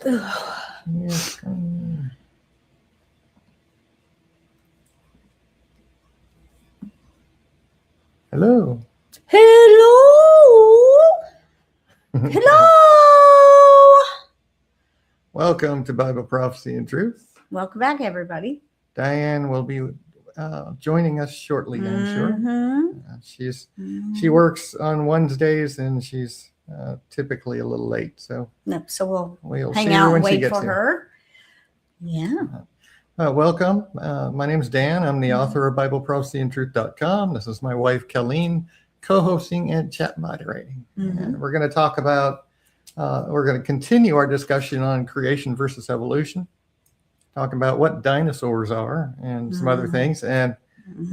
Yes. Hello. Hello. Hello. Welcome to Bible Prophecy and Truth. Welcome back, everybody. Diane will be joining us shortly, I'm sure. She works on Wednesdays and she's typically a little late, so we'll hang out and wait for her. Yeah. Welcome. My name's Dan. I'm the author of BibleProphecyandTruth.com. This is my wife, Colleen, co-hosting and chat moderating. And we're going to talk about, we're going to continue our discussion on creation versus evolution, talking about what dinosaurs are and some other things. And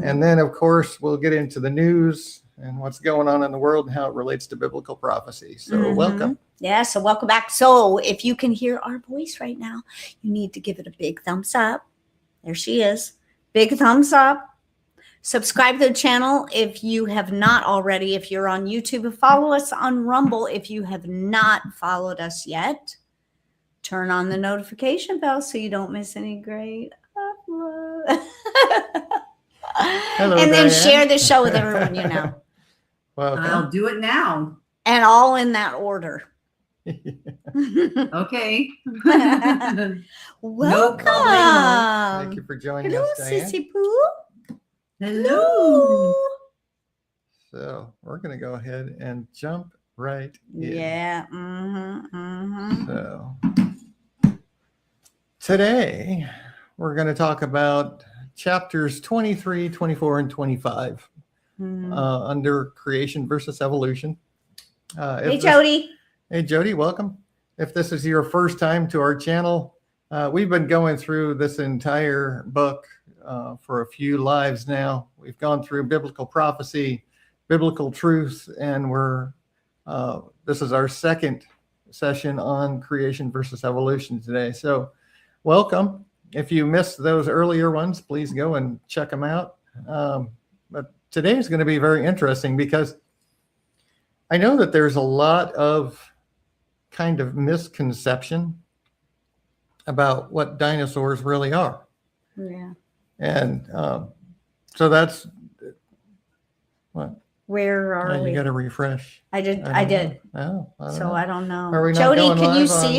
then, of course, we'll get into the news and what's going on in the world and how it relates to biblical prophecy. So welcome. Yeah, so welcome back. So if you can hear our voice right now, you need to give it a big thumbs up. There she is. Big thumbs up. Subscribe to the channel if you have not already. If you're on YouTube, follow us on Rumble if you have not followed us yet. Turn on the notification bell so you don't miss any great uploads. Hello, and Diane. then share the show with everyone you know. Welcome. I'll do it now. And all in that order. Okay. Welcome. Thank you for joining Hello, us, Diane. Sissy Pooh. Hello. So we're going to go ahead and jump right in. Yeah. So today we're going to talk about chapters 23, 24, and 25 under creation versus evolution. Hey, Jody. Hey, Jody, welcome. If this is your first time to our channel, we've been going through this entire book for a few lives now. We've gone through biblical prophecy, biblical truth, and this is our second session on creation versus evolution today. So welcome. If you missed those earlier ones, please go and check them out. But today is going to be very interesting because I know that there's a lot of kind of misconception about what dinosaurs really are. Yeah. And so that's what. Where are we? You got to refresh. I did. I don't know. I don't know. Are we not Jody, going can you live see?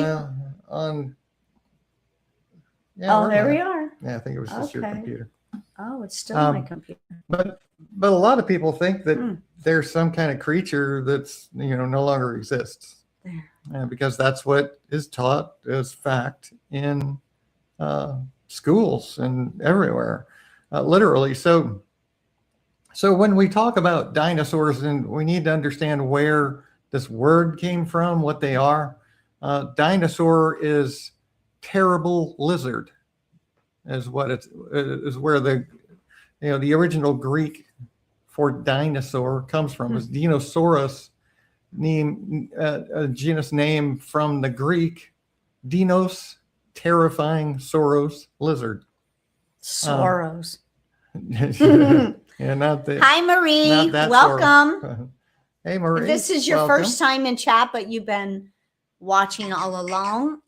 Yeah, there we are. Yeah, I think it was just your computer. Oh, it's still on my computer. But a lot of people think that there's some kind of creature that's no longer exists. Because that's what is taught as fact in schools and everywhere, literally. So when we talk about dinosaurs, and we need to understand where this word came from, what they are. Dinosaur is terrible lizard, is what is where the original Greek for dinosaur comes from. Is Dinosaurus. A genus name from the Greek, dinos, terrifying, Soros, lizard. Soros. Yeah, not that. Hi, Marie. Welcome. Hey, Marie. If this is your first time in chat, but you've been watching all along,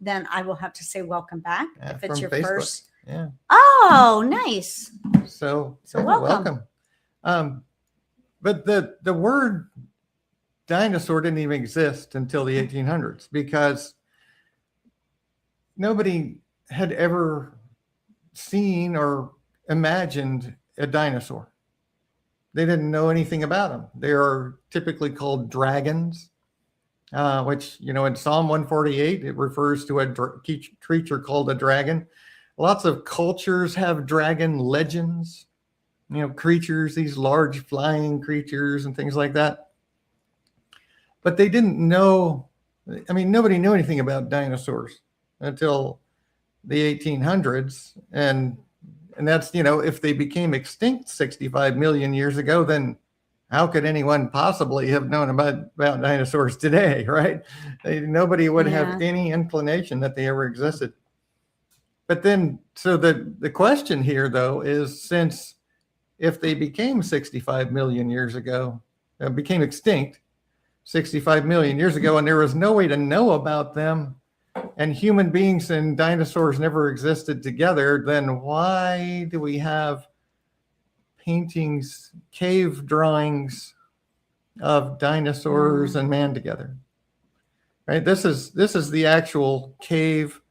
then I will have to say welcome back. Yeah, if it's your Facebook. first. Yeah. Oh, nice. So welcome. But the word dinosaur didn't even exist until the 1800s because nobody had ever seen or imagined a dinosaur. They didn't know anything about them. They are typically called dragons, which, in Psalm 148, it refers to a creature called a dragon. Lots of cultures have dragon legends. Creatures, these large flying creatures and things like that. But they didn't know, nobody knew anything about dinosaurs until the 1800s. And that's, if they became extinct 65 million years ago, then how could anyone possibly have known about dinosaurs today, right? Nobody would have any inclination that they ever existed. But then, so the question here, though, is since if they became 65 million years ago, became extinct, 65 million years ago, and there was no way to know about them, and human beings and dinosaurs never existed together, then why do we have paintings, cave drawings of dinosaurs and man together? Right? This is the actual cave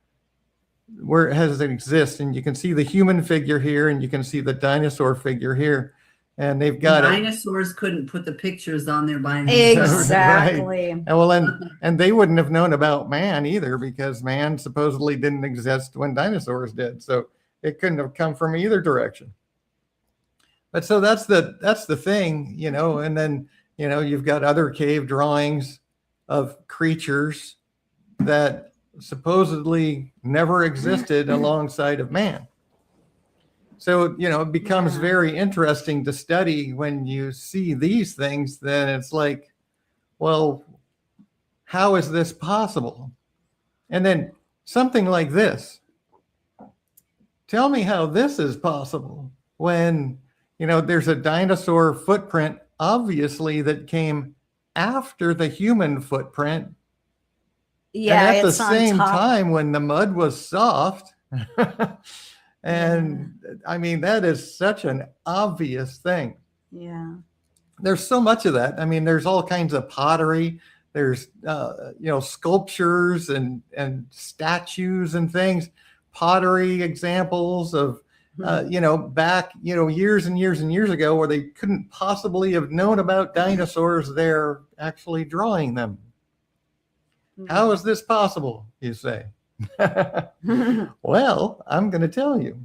where it exists, and you can see the human figure here, and you can see the dinosaur figure here, and they've got dinosaurs couldn't put the pictures on there by themselves. Exactly. Right. And well, and they wouldn't have known about man either, because man supposedly didn't exist when dinosaurs did, so it couldn't have come from either direction. But so that's the thing, you know. And then, you know, you've got other cave drawings of creatures that supposedly never existed alongside of man. So, you know, it becomes very interesting to study when you see these things. Then it's like, well, how is this possible? And then something like this. Tell me how this is possible when, you know, there's a dinosaur footprint, obviously, that came after the human footprint. Yeah, and at the it's on same top. time when the mud was soft. And I mean, that is such an obvious thing. Yeah. There's so much of that. I mean, there's all kinds of pottery. There's, you know, sculptures and statues and things, pottery examples of, you know, back, you know, years and years and years ago, where they couldn't possibly have known about dinosaurs. They're actually drawing them. How is this possible, you say? Well, I'm going to tell you,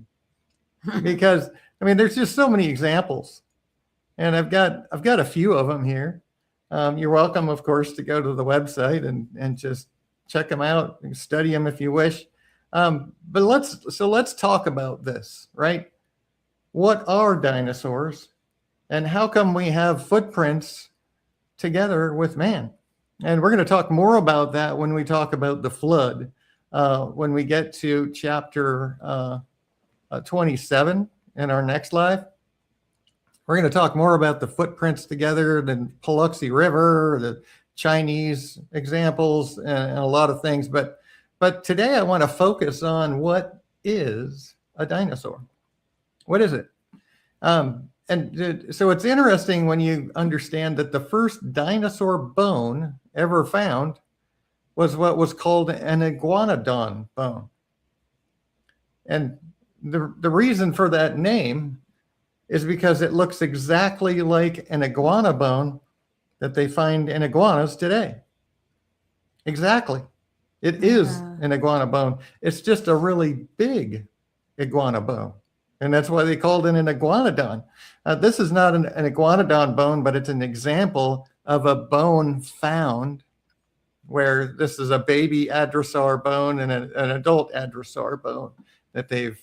because I mean, there's just so many examples, and I've got a few of them here. You're welcome, of course, to go to the website and just check them out and study them if you wish. But let's talk about this, right? What are dinosaurs, and how come we have footprints together with man? And we're going to talk more about that when we talk about the flood, when we get to chapter 27 in our next live. We're going to talk more about the footprints together, the Paluxy River, the Chinese examples, and a lot of things. But today I want to focus on what is a dinosaur. What is it? So it's interesting when you understand that the first dinosaur bone ever found was what was called an iguanodon bone. And the reason for that name is because it looks exactly like an iguana bone that they find in iguanas today. Exactly. It is an iguana bone. It's just a really big iguana bone. And that's why they called it an iguanodon. This is not an iguanodon bone, but it's an example of a bone found where this is a baby adrosaur bone and an adult adrosaur bone that they've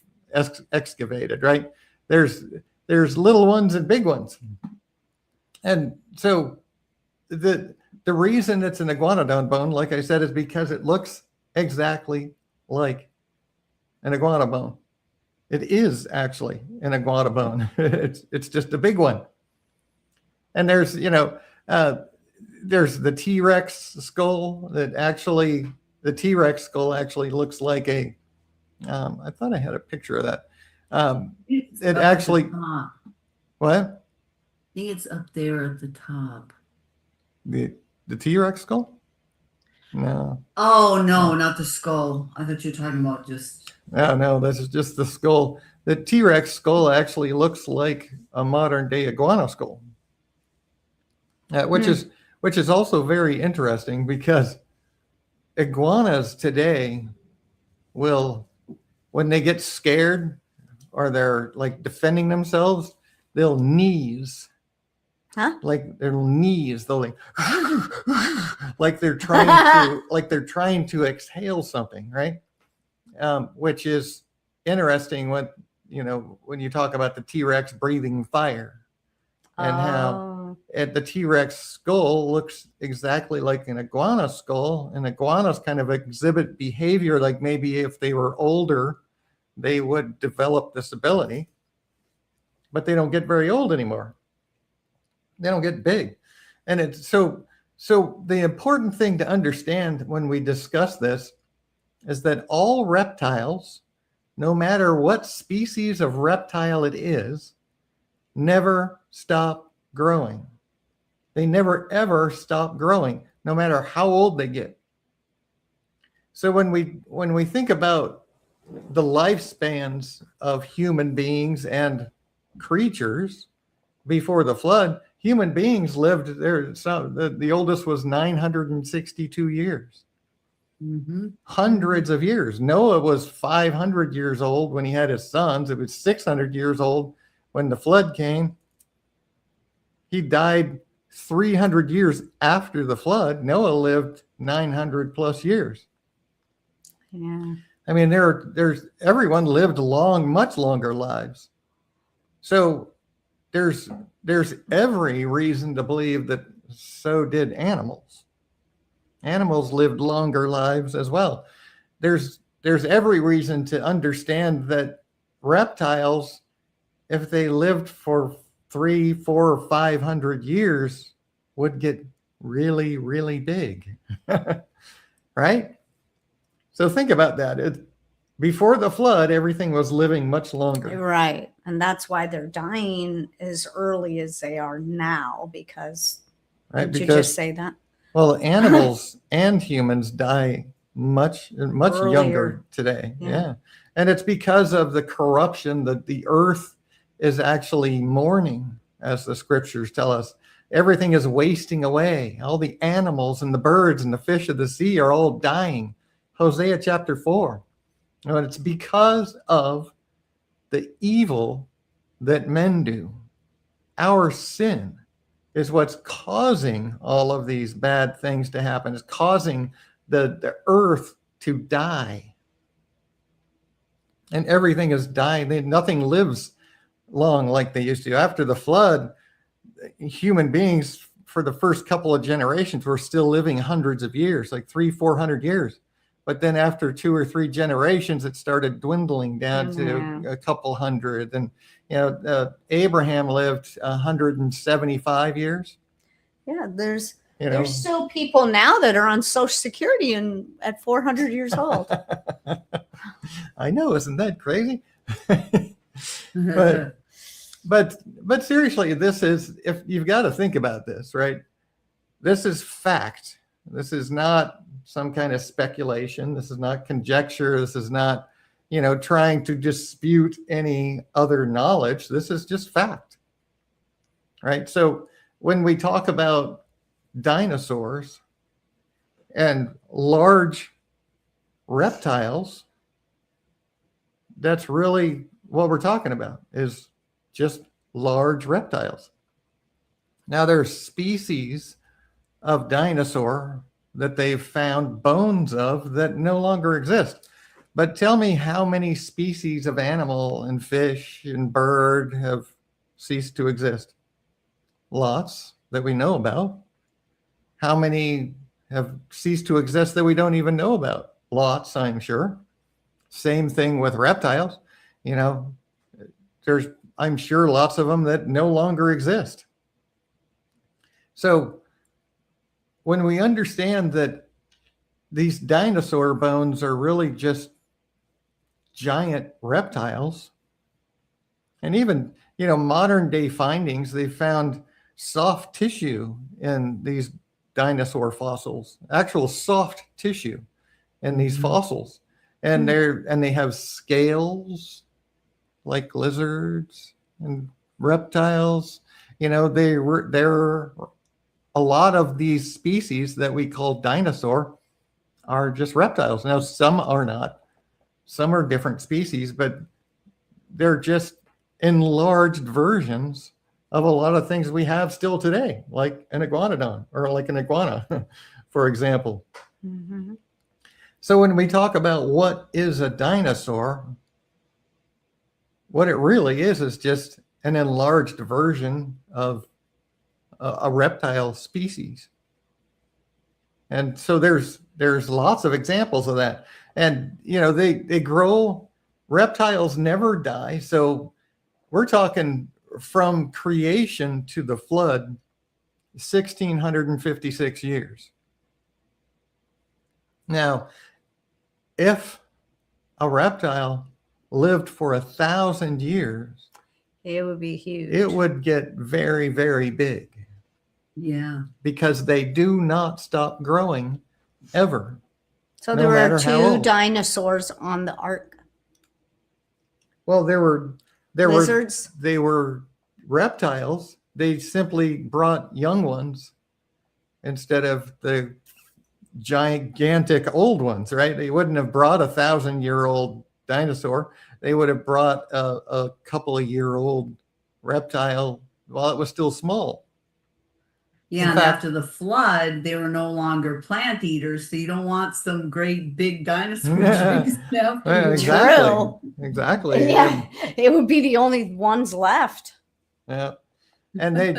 excavated, right? There's little ones and big ones. And so the reason it's an iguanodon bone, like I said, is because it looks exactly like an iguana bone. It is actually an iguana bone. It's just a big one. And there's, you know, there's the T-Rex skull that actually, the T-Rex skull actually looks like a, I thought I had a picture of that. It actually, what? I think it's up there at the top. The T-Rex skull? No. Oh, no, not the skull. I thought you were talking about just... No, this is just the skull. The T-Rex skull actually looks like a modern day iguana skull, which is also very interesting, because iguanas today will, when they get scared or they're like defending themselves, they'll knees. Huh? Like their knees, they'll like they're trying to exhale something, right? Which is interesting when you talk about the T-Rex breathing fire, and how the T-Rex skull looks exactly like an iguana skull, and iguanas kind of exhibit behavior like maybe if they were older, they would develop this ability, but they don't get very old anymore. They don't get big. And it's so So the important thing to understand when we discuss this is that all reptiles, no matter what species of reptile it is, never stop growing. They never ever stop growing, no matter how old they get. So when we think about the lifespans of human beings and creatures before the flood, human beings lived there. So the oldest was 962 years. Mm-hmm. Hundreds of years. Noah was 500 years old when he had his sons. It was 600 years old when the flood came. He died 300 years after the flood. Noah lived 900 plus years. Yeah. I mean, there's everyone lived much longer lives. So there's every reason to believe that so did animals. Animals lived longer lives as well. There's every reason to understand that reptiles, if they lived for 300, 400, or 500 years, would get really, really big, right? So think about that. Before the flood, everything was living much longer. Right. And that's why they're dying as early as they are now, because, Right? did you just say that? Well, animals and humans die much Earlier. younger today. Yeah. And it's because of the corruption that the earth is actually mourning, as the scriptures tell us. Everything is wasting away. All the animals and the birds and the fish of the sea are all dying. Hosea chapter 4. And it's because of the evil that men do. Our sin is what's causing all of these bad things to happen. It's causing the earth to die. And everything is dying. Nothing lives long like they used to. After the flood, human beings for the first couple of generations were still living hundreds of years, like 300-400 years. But then after 2 or 3 generations, it started dwindling down to a couple hundred. And, Abraham lived 175 years. Yeah, there's You know, there's still people now that are on Social Security and at 400 years old. I know, isn't that crazy? But seriously, this is, if you've got to think about this, right? This is fact. This is not some kind of speculation. This is not conjecture. This is not, trying to dispute any other knowledge. This is just fact, right? So when we talk about dinosaurs and large reptiles, that's really what we're talking about, is just large reptiles. Now, there's species of dinosaur that they've found bones of that no longer exist. But tell me how many species of animal and fish and bird have ceased to exist? Lots that we know about. How many have ceased to exist that we don't even know about? Lots, I'm sure. Same thing with reptiles. There's, I'm sure, lots of them that no longer exist. So when we understand that these dinosaur bones are really just giant reptiles, and even, modern day findings, they found soft tissue in these dinosaur fossils, actual soft tissue in these fossils. And they have scales like lizards and reptiles. They're a lot of these species that we call dinosaur are just reptiles. Now, some are not. Some are different species, but they're just enlarged versions of a lot of things we have still today, like an iguanodon or like an iguana, for example. Mm-hmm. So when we talk about what is a dinosaur, what it really is just an enlarged version of a reptile species. And so there's lots of examples of that. And, they grow, reptiles never die. So we're talking from creation to the flood, 1,656 years. Now, if a reptile lived for 1,000 years, It would be huge. it would get very, very big Yeah. because they do not stop growing ever. So no there matter were how 2 old. dinosaurs on the ark. Well, there were Lizards. they were reptiles. They simply brought young ones instead of the gigantic old ones, right? They wouldn't have brought 1,000-year-old dinosaur. They would have brought a couple of year old reptile while it was still small. Yeah, In and fact- after the flood, they were no longer plant eaters, so you don't want some great big dinosaur Yeah. trees after Yeah, you. exactly. Exactly. Yeah, it would be the only ones left. Yeah. And they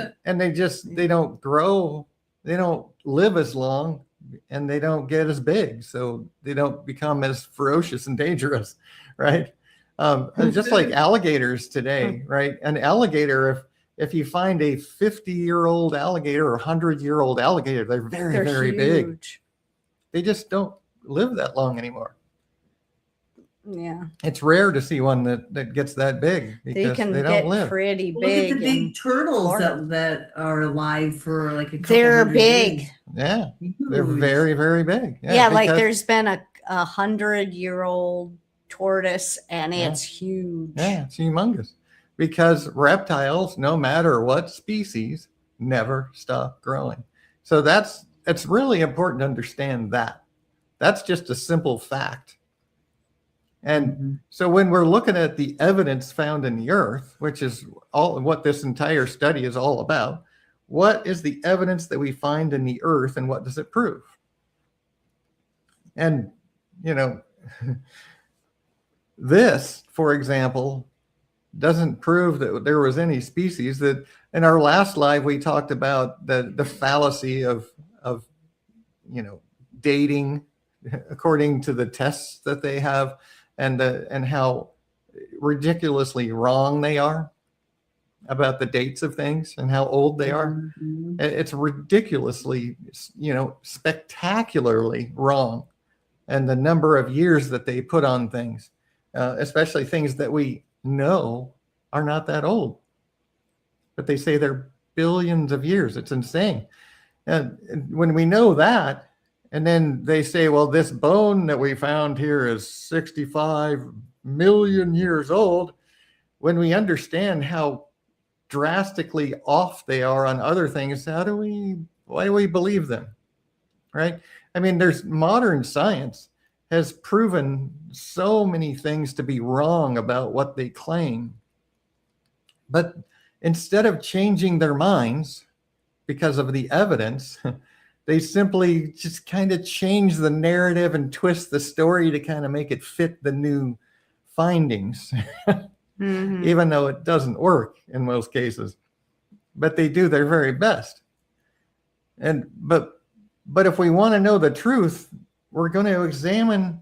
don't grow, they don't live as long, and they don't get as big, so they don't become as ferocious and dangerous, right? Just like alligators today, right? An alligator, if you find a 50-year-old alligator or 100-year-old alligator, they're very, They're very big. huge. They just don't live that long anymore. Yeah, It's rare to see one that gets that big they because can they don't get live. pretty Look at big. the big and turtles Florida. that are alive for like a couple they're hundred big. years. Yeah, they're Huge. very, very big. Yeah, like because- there's been a 100-year-old tortoise, and Yeah. it's huge. Yeah, it's humongous. Because reptiles, no matter what species, never stop growing. So it's really important to understand that. That's just a simple fact. And Mhm. so when we're looking at the evidence found in the earth, which is all what this entire study is all about, what is the evidence that we find in the earth and what does it prove? And, this, for example, doesn't prove that there was any species. That in our last live, we talked about the fallacy of dating according to the tests that they have, and how ridiculously wrong they are about the dates of things and how old they are. Mhm. It's ridiculously, spectacularly wrong. And the number of years that they put on things, especially things that we know are not that old, but they say they're billions of years. It's insane. And when we know that, and then they say, well, this bone that we found here is 65 million years old. When we understand how drastically off they are on other things, why do we believe them? Right? I mean, there's modern science has proven so many things to be wrong about what they claim. But instead of changing their minds because of the evidence, they simply just kind of change the narrative and twist the story to kind of make it fit the new findings, Mhm. even though it doesn't work in most cases. But they do their very best. But if we want to know the truth, we're going to examine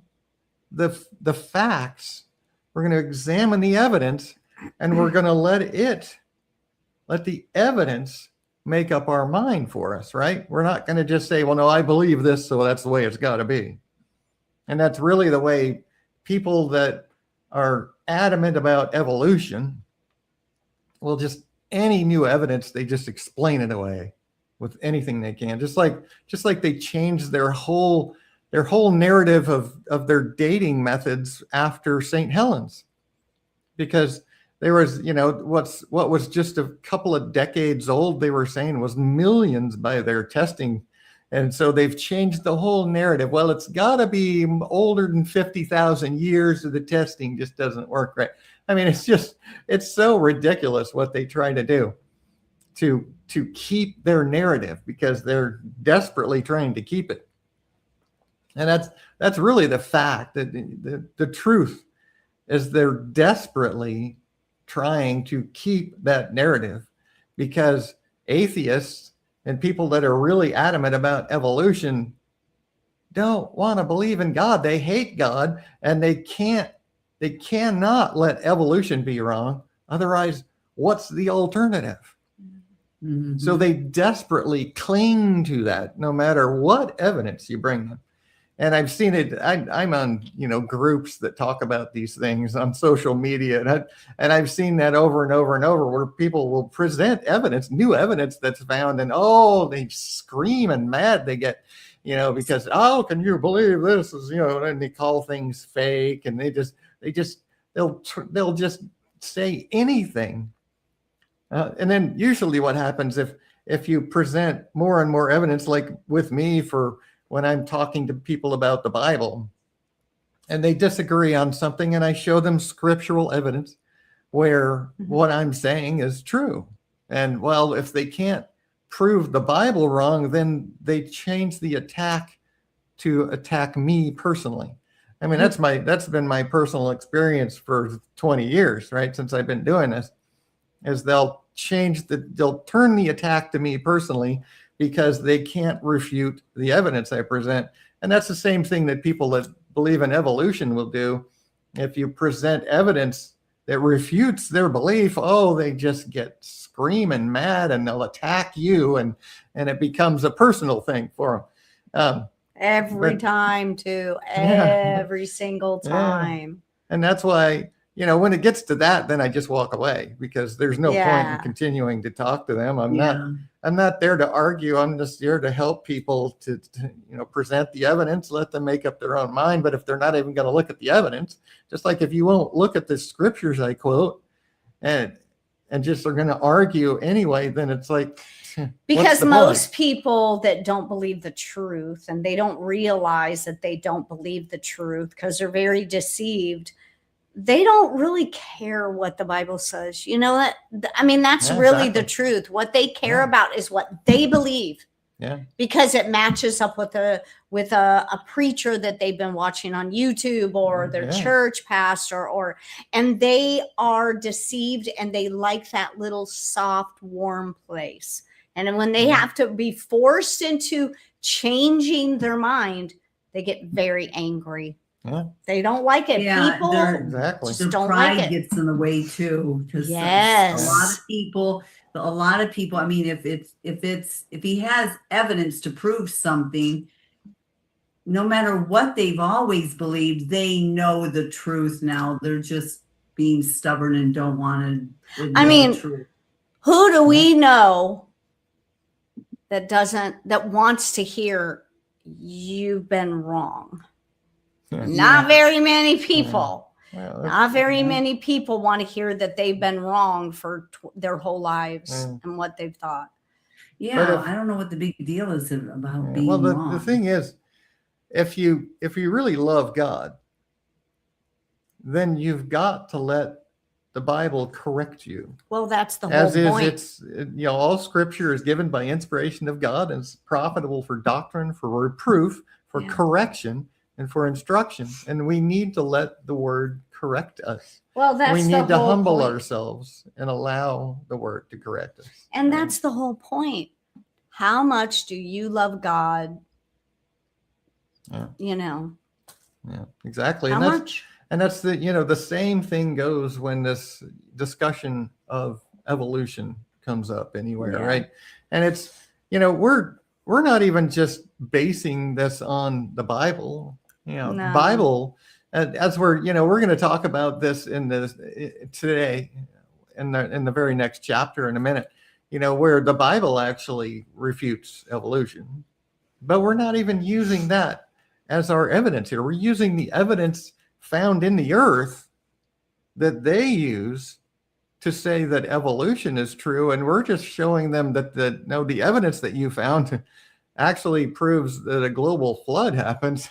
the facts. We're going to examine the evidence, and we're going to let the evidence make up our mind for us, right? We're not going to just say, well, no, I believe this, so that's the way it's got to be. And that's really the way people that are adamant about evolution will just, any new evidence, they just explain it away with anything they can. Just like they changed their whole narrative of their dating methods after St. Helens, because there was, what was just a couple of decades old, they were saying was millions by their testing. And so they've changed the whole narrative. Well, it's got to be older than 50,000 years, or the testing just doesn't work right. I mean, it's so ridiculous what they try to do to keep their narrative, because they're desperately trying to keep it. And that's really the fact, that the truth is they're desperately trying to keep that narrative, because atheists and people that are really adamant about evolution don't want to believe in God. They hate God, and they cannot let evolution be wrong. Otherwise, what's the alternative? Mhm. So they desperately cling to that no matter what evidence you bring them. And I've seen it. I'm on, groups that talk about these things on social media, and I've seen that over and over and over, where people will present evidence, new evidence that's found, and they scream and mad they get, because can you believe this is, and they call things fake, and they'll just say anything, and then usually what happens if you present more and more evidence, like with me for when I'm talking to people about the Bible and they disagree on something, and I show them scriptural evidence where what I'm saying is true. And well, if they can't prove the Bible wrong, then they change the attack to attack me personally. I mean, that's been my personal experience for 20 years, right? Since I've been doing this, is they'll turn the attack to me personally, because they can't refute the evidence I present. And that's the same thing that people that believe in evolution will do. If you present evidence that refutes their belief, they just get screaming mad, and they'll attack you, and it becomes a personal thing for them. Every single time. Yeah. And that's why, when it gets to that, then I just walk away, because there's no point in continuing to talk to them. I'm not there to argue. I'm just there to help people to present the evidence, let them make up their own mind. But if they're not even going to look at the evidence, just like if you won't look at the scriptures I quote and just are going to argue anyway, then it's like, because most people that don't believe the truth, and they don't realize that they don't believe the truth because they're very deceived, they don't really care what the Bible says. That's really the truth. What they care about is what they believe. Yeah. Because it matches up with a preacher that they've been watching on YouTube, or their church pastor, and they are deceived, and they like that little soft, warm place. And when they have to be forced into changing their mind, they get very angry. Yeah. They don't like it. Yeah, People exactly. Their don't pride like it. gets in the way too. Because Yes. a lot of people. I mean, if he has evidence to prove something, no matter what they've always believed, they know the truth now. They're just being stubborn and don't want to admit the truth. Who do we know that wants to hear you've been wrong? Not very many people. Not very many people want to hear that they've been wrong for their whole lives and what they've thought. Yeah, I don't know what the big deal is about being wrong. The thing is, if you really love God, then you've got to let the Bible correct you. Well, that's the whole point. It's all scripture is given by inspiration of God, and is profitable for doctrine, for reproof, for correction, and for instruction. And we need to let the word correct us. Well, we need to humble ourselves and allow the word to correct us. And that's the whole point. How much do you love God? Yeah, exactly. How much? And that's the same thing goes when this discussion of evolution comes up anywhere, right? And it's, we're not even just basing this on the Bible. The Bible, as we're going to talk about this today in the very next chapter in a minute, where the Bible actually refutes evolution, but we're not even using that as our evidence here. We're using the evidence found in the earth that they use to say that evolution is true, and we're just showing them that the evidence that you found actually proves that a global flood happens.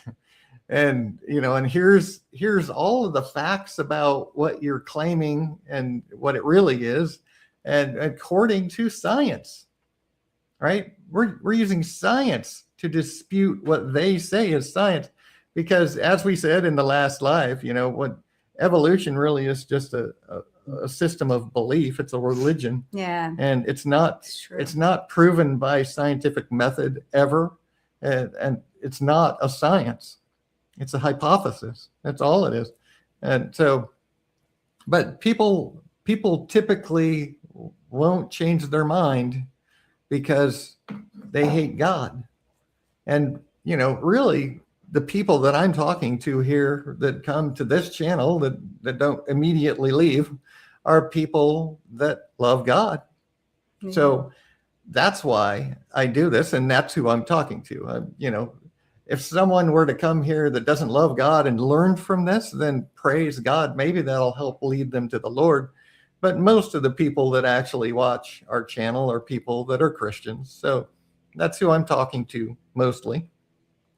And here's all of the facts about what you're claiming and what it really is, and according to science, right? We're using science to dispute what they say is science, because as we said in the last live, what evolution really is just a system of belief. It's a religion. Yeah. And it's not proven by scientific method ever, and it's not a science. It's a hypothesis. That's all it is. And so, but people typically won't change their mind because they hate God. And, you know, really the people that I'm talking to here that come to this channel that don't immediately leave are people that love God. Yeah. So that's why I do this. And that's who I'm talking to. You know, if someone were to come here that doesn't love God and learn from this, then praise God. Maybe that'll help lead them to the Lord. But most of the people that actually watch our channel are people that are Christians. So that's who I'm talking to mostly.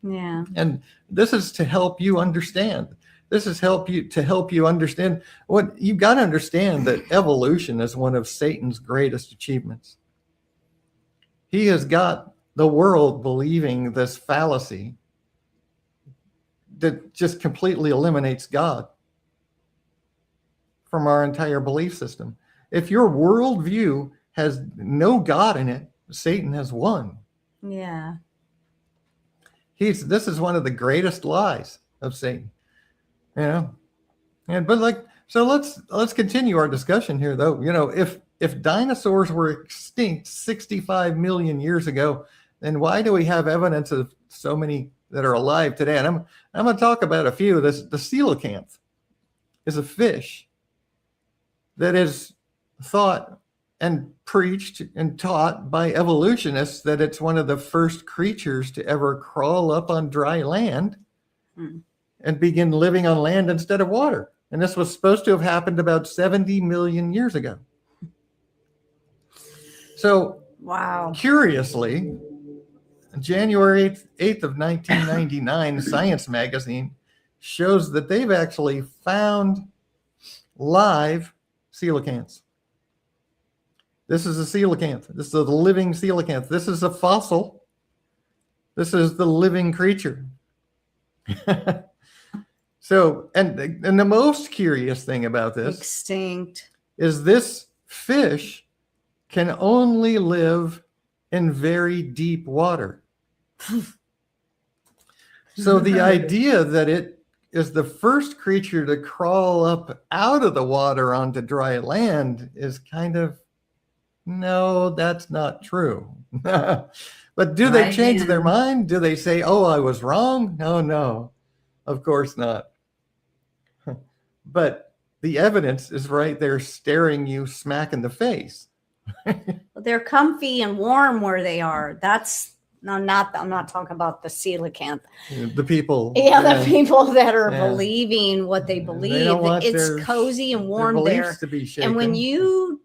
Yeah. And this is to help you understand. This is to help you understand what you've got to understand, that evolution is one of Satan's greatest achievements. He has got the world believing this fallacy that just completely eliminates God from our entire belief system. If your worldview has no God in it, Satan has won. Yeah. This is one of the greatest lies of Satan. You know? So let's continue our discussion here though. You know, if dinosaurs were extinct 65 million years ago, then why do we have evidence of so many that are alive today? And I'm going to talk about a few. The coelacanth is a fish that is thought and preached and taught by evolutionists that it's one of the first creatures to ever crawl up on dry land and begin living on land instead of water. And this was supposed to have happened about 70 million years ago. So, wow. Curiously, January 8th of 1999, Science magazine shows that they've actually found live coelacanths. This is a coelacanth. This is a living coelacanth. This is a fossil. This is the living creature. So, and the most curious thing about this Extinct is this fish can only live in very deep water. So the idea that it is the first creature to crawl up out of the water onto dry land is kind of, no, that's not true. But do they change their mind? Do they say, oh, I was wrong? No, of course not. But the evidence is right there staring you smack in the face. They're comfy and warm where they are. I'm not talking about the coelacanth. The people. The people that are believing what they believe. They don't want it's cozy and warm their there. beliefs to be shaken. And when you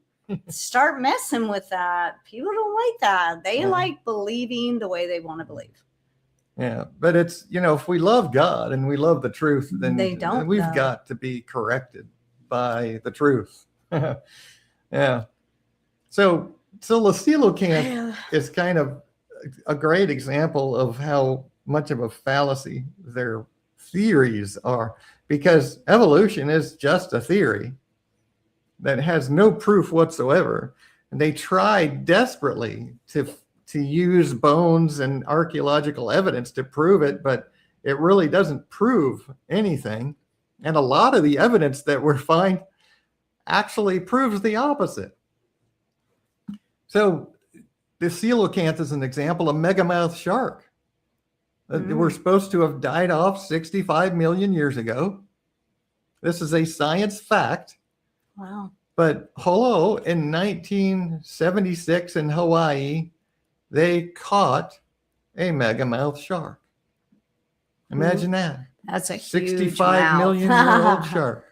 start messing with that, people don't like that. They like believing the way they want to believe. Yeah, but it's, you know, if we love God and we love the truth, then we've got to be corrected by the truth. Yeah. So the coelacanth is kind of a great example of how much of a fallacy their theories are, because evolution is just a theory that has no proof whatsoever. And they tried desperately to use bones and archaeological evidence to prove it, but it really doesn't prove anything. And a lot of the evidence that we find actually proves the opposite. So the coelacanth is an example of megamouth shark. We're supposed to have died off 65 million years ago. This is a science fact. Wow. But hello, in 1976 in Hawaii, they caught a megamouth shark. Imagine that. That's a 65 million year old shark.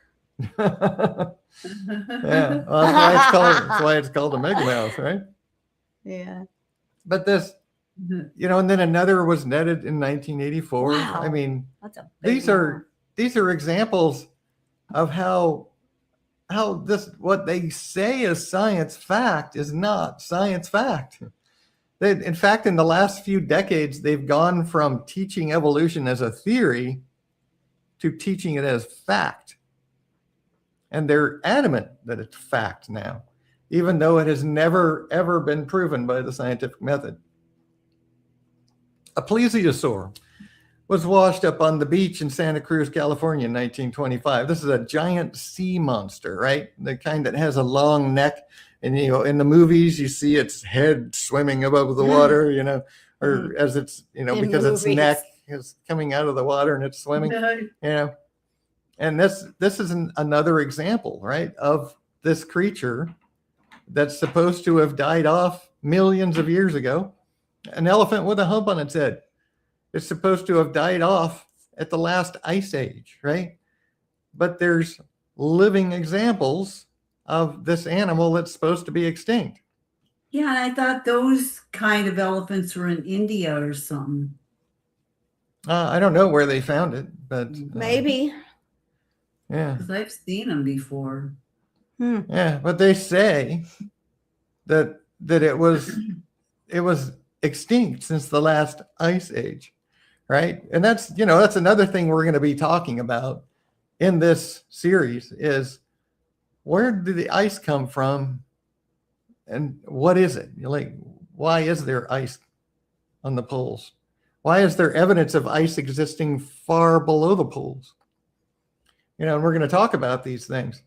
Yeah, well, that's why it's called a megamouth, right? Yeah. But this, you know, and then another was netted in 1984. Wow. I mean, That's a big these are examples of how what they say is science fact is not science fact. In fact, in the last few decades, they've gone from teaching evolution as a theory to teaching it as fact. And they're adamant that it's fact now, even though it has never, ever been proven by the scientific method. A plesiosaur was washed up on the beach in Santa Cruz, California in 1925. This is a giant sea monster, right? The kind that has a long neck And, in the movies, you see its head swimming above the water, or as it's, In because its movies. neck is coming out of the water and it's swimming, And this is another example, right, of this creature that's supposed to have died off millions of years ago. An elephant with a hump on its head. It's supposed to have died off at the last ice age, right? But there's living examples of this animal that's supposed to be extinct. Yeah, and I thought those kind of elephants were in India or something. I don't know where they found it, but Maybe. yeah, Because I've seen them before. yeah. But they say that it was extinct since the last ice age, right? And that's another thing we're going to be talking about in this series is, where did the ice come from, and what is it? Like, why is there ice on the poles? Why is there evidence of ice existing far below the poles? And we're going to talk about these things.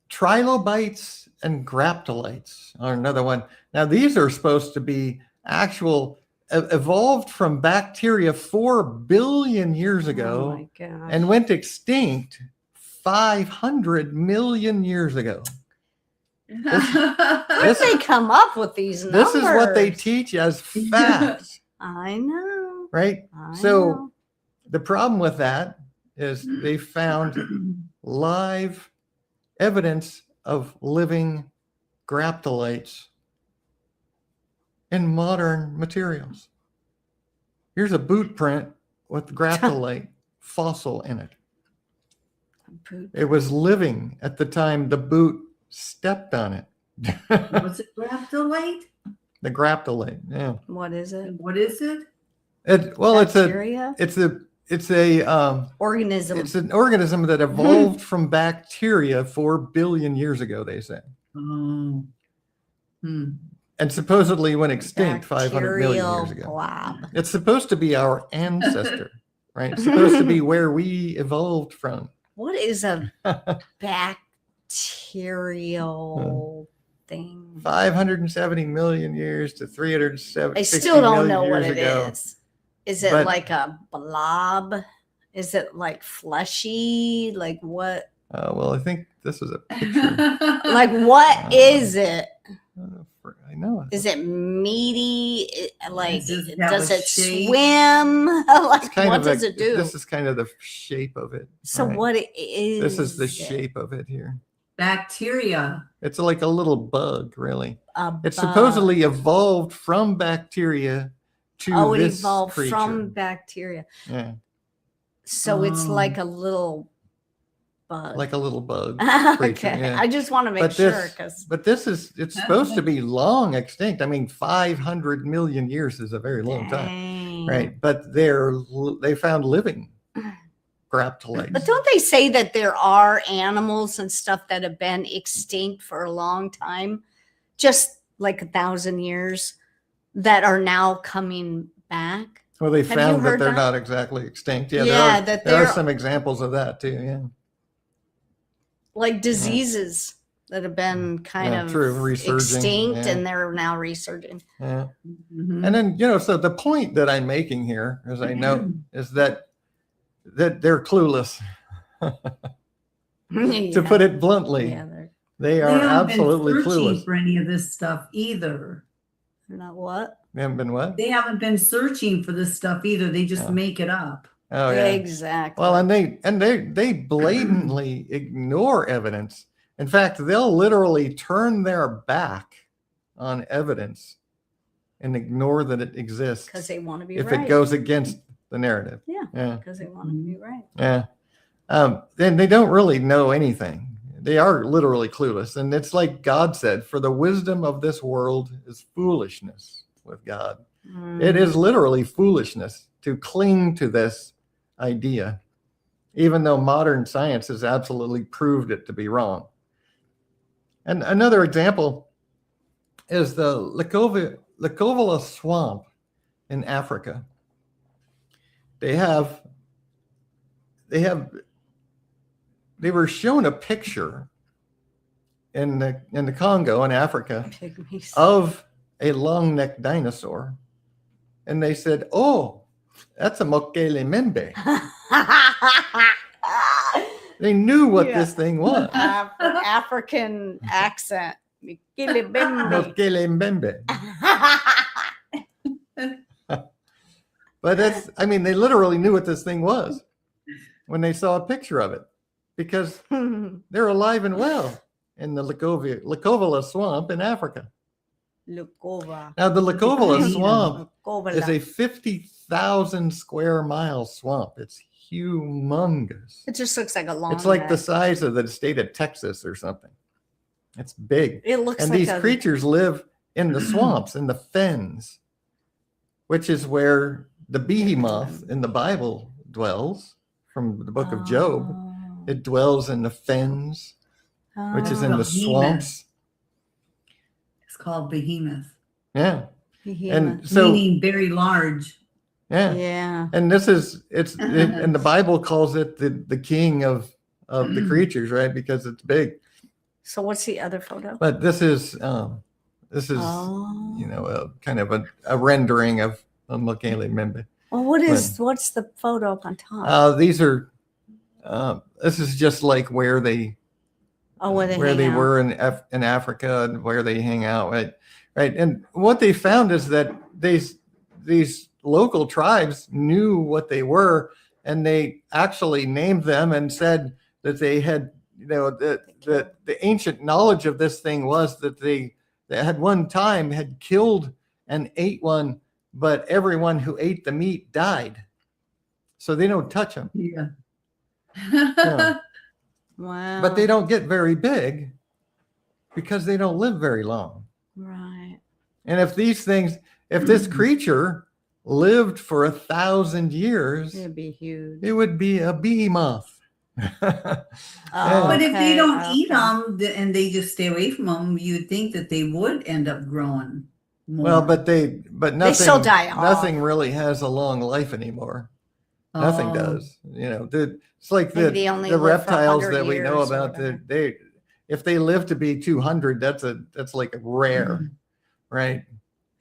Trilobites and graptolites are another one. Now, these are supposed to be evolved from bacteria 4 billion years ago, Oh my gosh. and went extinct 500 million years ago. Where did they come up with these numbers? This is what they teach as facts, I know. right? I So know. the problem with that is they found live evidence of living graptolites in modern materials. Here's a boot print with graptolite fossil in it. It was living at the time the boot stepped on it. Was it graptolite? The graptolite, yeah. What is it? What is it? Bacteria? It's a Organism. It's an organism that evolved from bacteria 4 billion years ago, they say. Oh. And supposedly went extinct 500 million years ago. Blob. It's supposed to be our ancestor, right? It's supposed to be where we evolved from. What is a bacterial thing? 570 million years to 370. I still don't know what years it ago. is. Is it But- like a blob? Is it like fleshy? Like what? Well, I think this is a picture. Like what is it? I know it. Is it meaty? Like Does it have does a it shape? swim? Like Kind what of does it do? This is kind of the shape of it. So right? what is? This is the it? shape of it here. Bacteria. It's like a little bug, really. A It bug. supposedly evolved from bacteria to it this evolved creature. from bacteria. Yeah, So it's Oh. like a little bug. like a little bug. okay. creature, yeah. I just want to make But sure this- because But it's supposed to be long extinct. I mean, 500 million years is a very long time, right? But they found living graptolites. But don't they say that there are animals and stuff that have been extinct for a long time, just like 1,000 years, that are now coming back? Well, they Have you found that heard they're that? not exactly extinct. Yeah, Yeah, that there are they're- some examples of that too. Yeah, Like diseases that have been kind Yeah, of true, resurging, extinct yeah. and they're now resurging. yeah. Mhm. And then so the point that I'm making here, as I know, is that they're clueless. To put it bluntly, Yeah, they're they They are haven't been absolutely searching clueless. for any of this stuff either. not what? They haven't been what? They haven't been searching for this stuff either. They just Oh. make it up. Oh yeah. Exactly. Well, and they blatantly ignore evidence. In fact, they'll literally turn their back on evidence and ignore that it exists because they want to be if right. it goes against the narrative. Yeah. Yeah. Because they want to be right. Yeah. Then they don't really know anything. They are literally clueless. And it's like God said, for the wisdom of this world is foolishness with God. It is literally foolishness to cling to this idea, even though modern science has absolutely proved it to be wrong. And another example is the Lekovala swamp in Africa. They were shown a picture in the Congo in Africa Pygmies. of a long-necked dinosaur, and they said, "Oh, that's a Mokele Membe." They knew what Yeah. this thing was. African accent. Mikilibimbi. Mokele Membe. But that's, I mean, they literally knew what this thing was when they saw a picture of it, because they're alive and well in the Likovala swamp in Africa. Lukova. Now, the Likovala swamp is Lukovala. a 50,000 square mile swamp. It's humongous. It just looks like a long It's like the neck. size of the state of Texas or something. It's big. It looks And like these a, creatures live in the swamps, in the fens, which is where the behemoth in the Bible dwells from the book of Job. Oh. It dwells in the fens, which is in the Behemoth. swamps. It's called behemoth, Yeah. Yeah. And so, meaning very large. yeah. Yeah. And this is, and the Bible calls it the king of the creatures, right? Because it's big. So what's the other photo? But this is, Oh. you know, a kind of a rendering of Mokele Membe. Well, what's the photo up on top? These are, this is just like where they where they hang out. were in Africa and where they hang out, right? Right. And what they found is that these local tribes knew what they were, and they actually named them and said that they had, you know, the ancient knowledge of this thing was that they had one time had killed and ate one, but everyone who ate the meat died. So they don't touch them. Yeah. Yeah. Wow. But they don't get very big because they don't live very long. Right. And if this creature lived for 1,000 years, It'd be huge. it would be a behemoth. Oh, But if they okay, don't eat okay. them and they just stay away from them, you'd think that they would end up growing more. Well, but nothing, still die off. nothing really has a long life anymore. Nothing Oh. does. You know, it's like Maybe the they only the live for reptiles 100 that we know years or about. whatever. If they live to be 200, that's like a rare, right?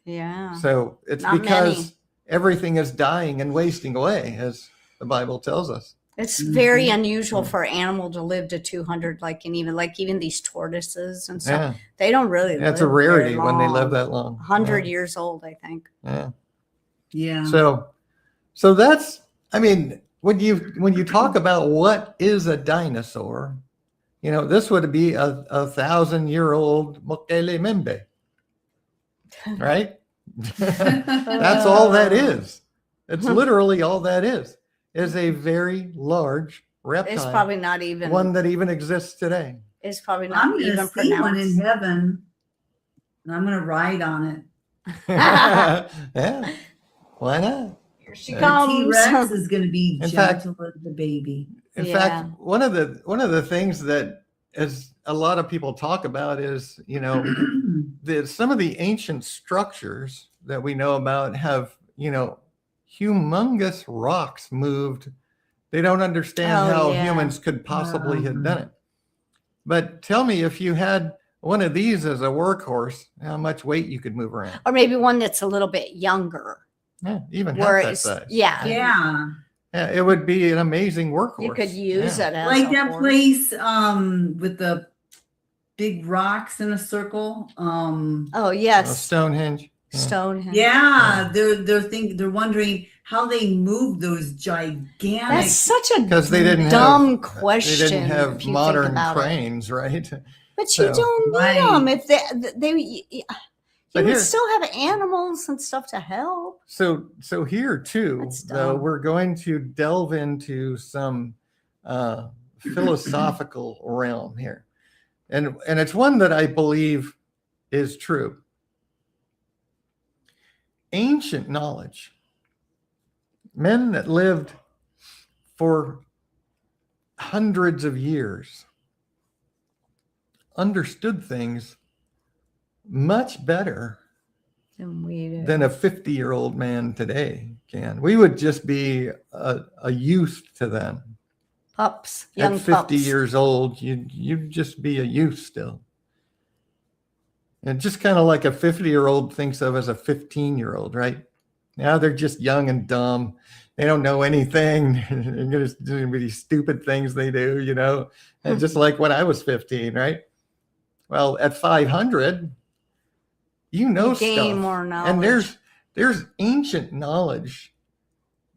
Yeah. So it's Not because many. everything is dying and wasting away, as the Bible tells us. It's very Mhm. unusual for an animal to live to 200, like even these tortoises and stuff. Yeah, They don't really that's a live very rarity when they live long. that long. 100 years old, I think. Yeah. Yeah. So that's, I mean, when you talk about what is a dinosaur, you know, this would be a 1,000-year-old Mokele Membe, right? That's all that is. It's literally all that is a very large reptile. It's probably not even. one that even exists today. It's probably I'm not going even to see one in pronounced. heaven, and I'm going to ride on it. Yeah, why not? Here she The The comes. T-Rex is going to be In fact- gentle as the baby. In Yeah. fact, one of the things that is a lot of people talk about is, you know, some of the ancient structures that we know about have, you know, humongous rocks moved. They don't understand Oh, how yeah. humans could possibly have done it. But tell me, if you had one of these as a workhorse, how much weight you could move around? Or maybe one that's a little bit younger. Yeah, even Where half that it's, size. yeah, Yeah. Yeah, it would be an amazing workhorse. you could use Yeah. it as Like a that horse. place with the big rocks in a circle. Oh, Oh, yes. Stonehenge. Yeah. Stonehenge. Yeah, they're wondering how they moved those gigantic. That's such a Because they didn't dumb have question. They didn't if have you think modern about it. cranes, right? But So- you don't need Right. them if you But would here- still have animals and stuff to help. So here too, That's though, dumb. we're going to delve into some philosophical realm here, and it's one that I believe is true. Ancient knowledge, men that lived for hundreds of years, understood things much better And we do. than a 50-year-old man today can. We would just be a youth to them. Pups, young At 50 pups. years old, you'd just be a youth still. And just kind of like a 50-year-old thinks of as a 15-year-old, right? Now they're just young and dumb. They don't know anything. They're going to do these stupid things they do, you know? And just like when I was 15, right? Well, at 500, you know You gain stuff. more knowledge. And there's ancient knowledge,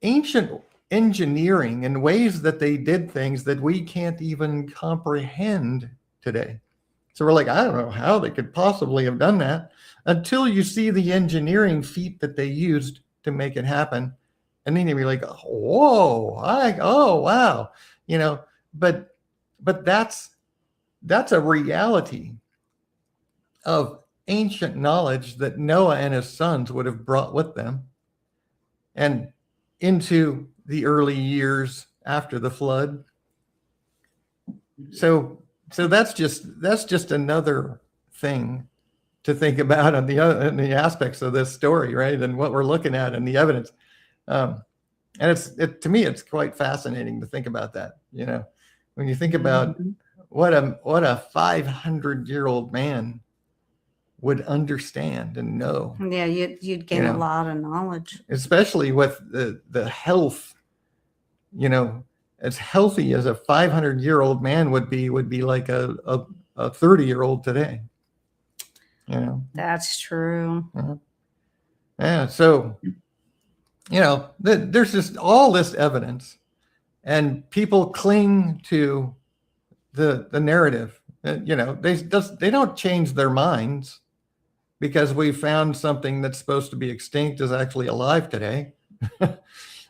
ancient engineering and ways that they did things that we can't even comprehend today. So we're like, I don't know how they could possibly have done that until you see the engineering feat that they used to make it happen. And then you'd be like, whoa, oh, wow. You know, but that's a reality of ancient knowledge that Noah and his sons would have brought with them and into the early years after the flood. So that's just another thing to think about on the aspects of this story, right? And what we're looking at and the evidence. And to me, it's quite fascinating to think about that. You know, when you think about what a 500-year-old man would understand and know. Yeah, you'd gain a lot of knowledge, especially with the health. You know, as healthy as a 500-year-old man would be like a 30-year-old today. You know, that's true. Yeah. So, you know, there's just all this evidence, and people cling to the narrative. You know, they don't change their minds because we found something that's supposed to be extinct is actually alive today. You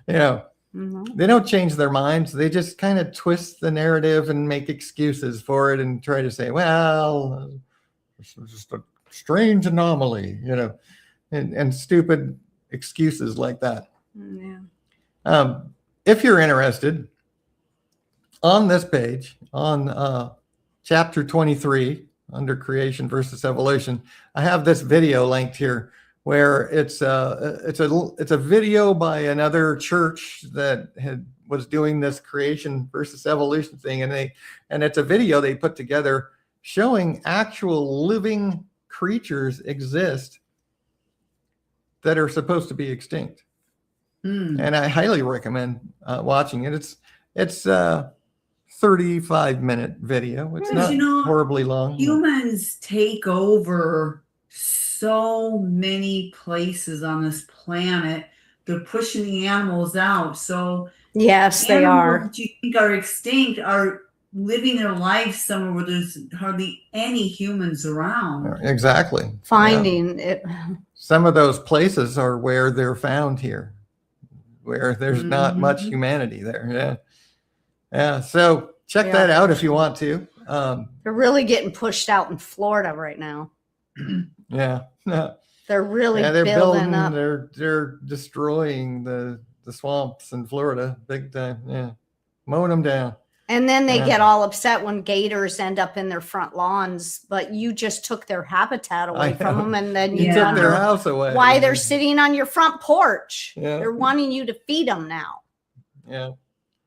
know, they don't change their minds. They just kind of twist the narrative and make excuses for it and try to say, well, this is just a strange anomaly, you know, and stupid excuses like that. Yeah. If you're interested, on this page, on chapter 23, under creation versus evolution, I have this video linked here where it's a video by another church that was doing this creation versus evolution thing, and it's a video they put together showing actual living creatures exist that are supposed to be extinct. And I highly recommend watching it. It's 35-minute video. It's not horribly long. Humans take over so many places on this planet. They're pushing the animals out. So yes, they are. That you think are extinct are living their lives somewhere where there's hardly any humans around. Exactly. Finding it. Some of those places are where they're found here, where there's not much humanity there. Yeah. So check that out if you want to. They're really getting pushed out in Florida right now. Yeah. They're really they're building up. They're destroying the swamps in Florida big time. Yeah. Mowing them down. And then they get all upset when gators end up in their front lawns, but you just took their habitat away from them, and then you took their house away. Why they're sitting on your front porch? Yeah. They're wanting you to feed them now. Yeah,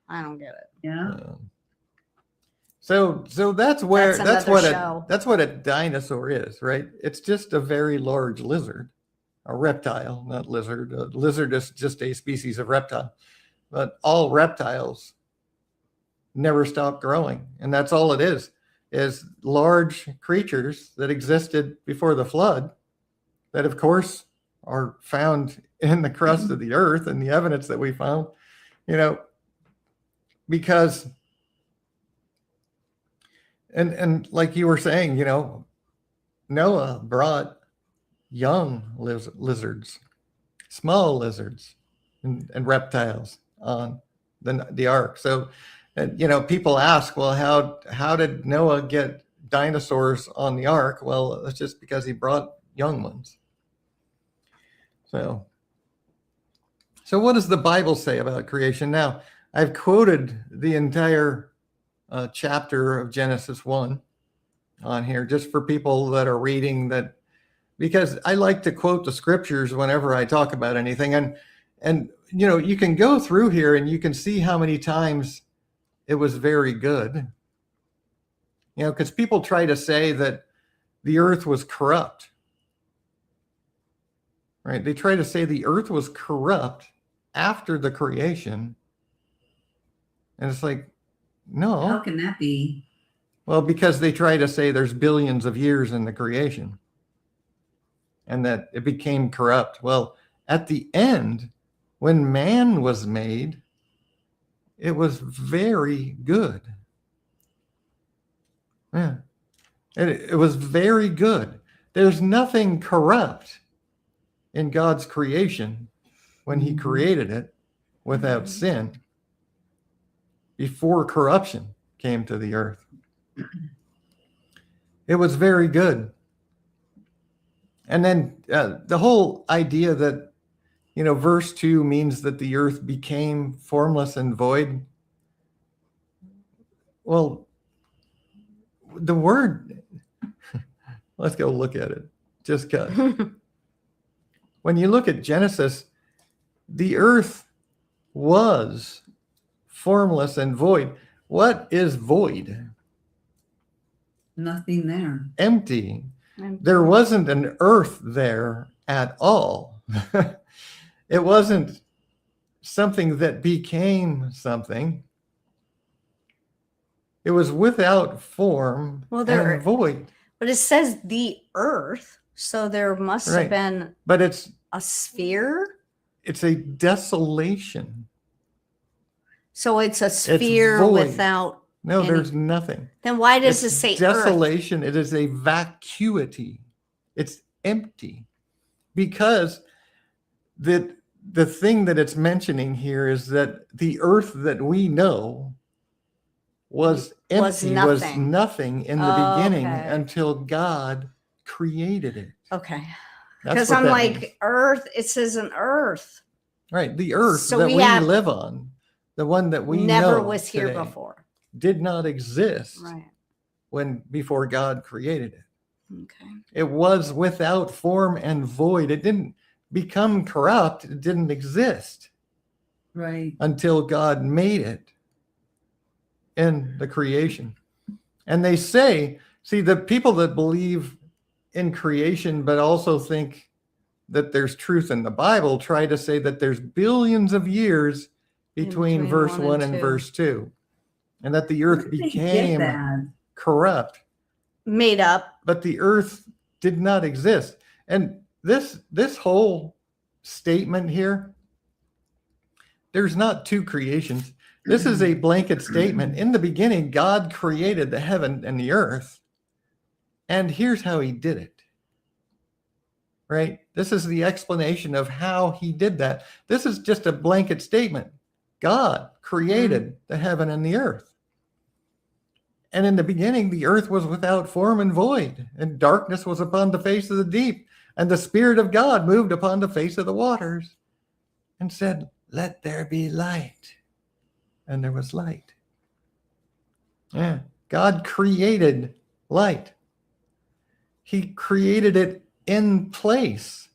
I don't get it. Yeah. So that's where that's what show. a dinosaur is, right? It's just a very large lizard, a reptile, not lizard. A lizard is just a species of reptile, but all reptiles never stop growing, and that's all it is large creatures that existed before the flood that of course are found in the crust of the earth and the evidence that we found, you know, because and like you were saying, you know, Noah brought young lizards, small lizards and reptiles on the ark. So you know, people ask, well, how did Noah get dinosaurs on the ark? Well, that's just because he brought young ones. So what does the Bible say about creation? Now, I've quoted the entire chapter of Genesis 1 on here just for people that are reading that, because I like to quote the scriptures whenever I talk about anything. And you know, you can go through here and you can see how many times it was very good. You know, because people try to say that the earth was corrupt. Right? They try to say the earth was corrupt after the creation. And it's like, no. How can that be? Well, because they try to say there's billions of years in the creation and that it became corrupt. Well, at the end, when man was made, it was very good. Yeah. It was very good. There's nothing corrupt in God's creation when he created it without sin, before corruption came to the earth. It was very good. And then the whole idea that, verse 2 means that the earth became formless and void. Well, the word, let's go look at it. Just because. When you look at Genesis, the earth was formless and void. What is void? Nothing there. Empty. There wasn't an earth there at all. It wasn't something that became something. It was without form and void. But it says the earth, so there must have been but it's a sphere. It's a desolation. So it's a sphere without. No, there's nothing. Then why does it say desolation? earth? It is a vacuity. It's empty, because the thing that it's mentioning here is that the earth that we know was empty, was nothing in the beginning until God created it. Okay. Because I'm like, means. Earth, it says an earth. Right. The earth that we live on, the one that we never was here today, before. Did not exist before God created it. Okay. It was without form and void. It didn't become corrupt. It didn't exist. Right. Until God made it in the creation. And they say, see, the people that believe in creation but also think that there's truth in the Bible try to say that there's billions of years between verse 1 and verse 2. And that the earth became corrupt. Made up. But the earth did not exist. And this whole statement here, there's not two creations. This is a blanket statement. In the beginning, God created the heaven and the earth. And here's how he did it. Right? This is the explanation of how he did that. This is just a blanket statement. God created the heaven and the earth. And in the beginning, the earth was without form and void, and darkness was upon the face of the deep. And the Spirit of God moved upon the face of the waters and said, "Let there be light." And there was light. Yeah. God created light. He created it in place.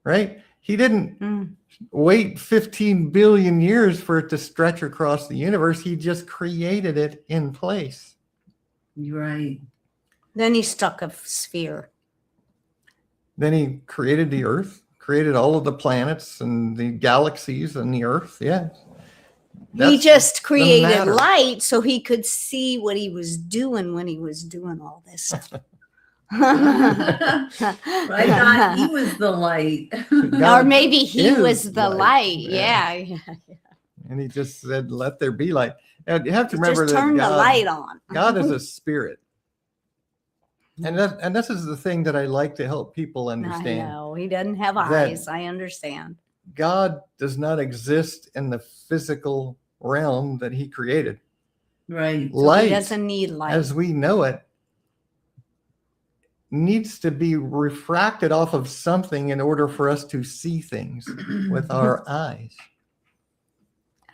Right? He didn't wait 15 billion years for it to stretch across the universe. He just created it in place. You're right. Then he stuck a sphere. Then he created the earth, created all of the planets and the galaxies and the earth. Yeah. He just created light so he could see what he was doing when he was doing all this. I thought he was the light. Or maybe he was the light. Yeah. And he just said, "Let there be light." Now, you have to remember that turn the light on. God is a spirit. And this is the thing that I like to help people understand. I know. He doesn't have eyes. I understand. God does not exist in the physical realm that he created. Right. Light, so he doesn't need light. As we know it, needs to be refracted off of something in order for us to see things with our eyes.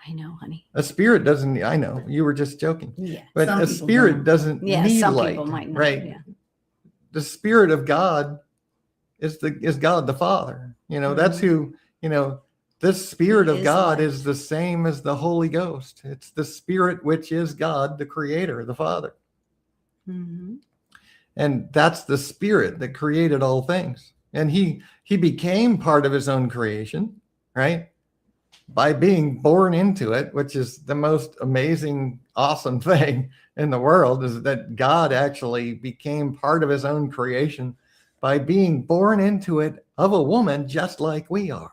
I know, honey. A spirit doesn't, I know, you were just joking. Yeah. But a spirit doesn't need some light. People might not, right? Yeah. The Spirit of God is God the Father. That's who, this Spirit of God is the same as the Holy Ghost. It's the Spirit which is God, the Creator, the Father. Mm-hmm. And that's the spirit that created all things. And he became part of his own creation, right? By being born into it, which is the most amazing, awesome thing in the world, is that God actually became part of his own creation by being born into it of a woman just like we are.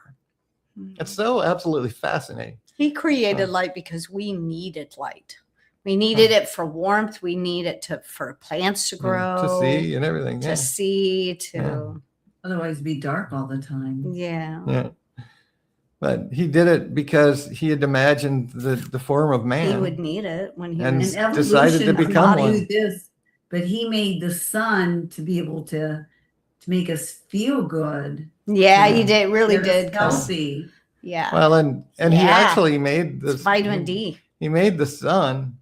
It's so absolutely fascinating. He created light because we needed light. We needed it for warmth. We need it for plants to grow, To see and everything. to Yeah. see, to Yeah. Otherwise, it'd be dark all the time. yeah. Yeah. But he did it because he had imagined the form of man. He would need it when he And was And decided to evolution become taught one. you this, but he made the sun to be able to make us feel good. Yeah, he Yeah. did really Get us did. 'Cause- healthy. Yeah. Well, and he Yeah. actually made It's this vitamin D. He made the sun.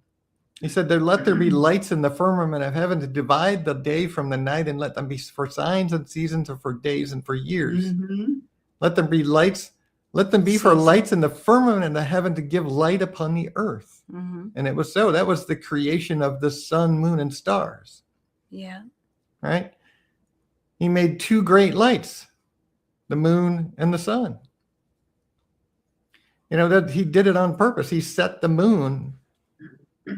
He said, let there be lights in the firmament of heaven to divide the day from the night, and let them be for signs and seasons and for days and for years. Mhm. Let them be lights. Let them be for Seasons. lights in the firmament of the heaven to give light upon the earth. Hmm. And it was so. That was the creation of the sun, moon, and stars, Yeah. right? He made two great lights, the moon and the sun. You know, that he did it on purpose. He set the moon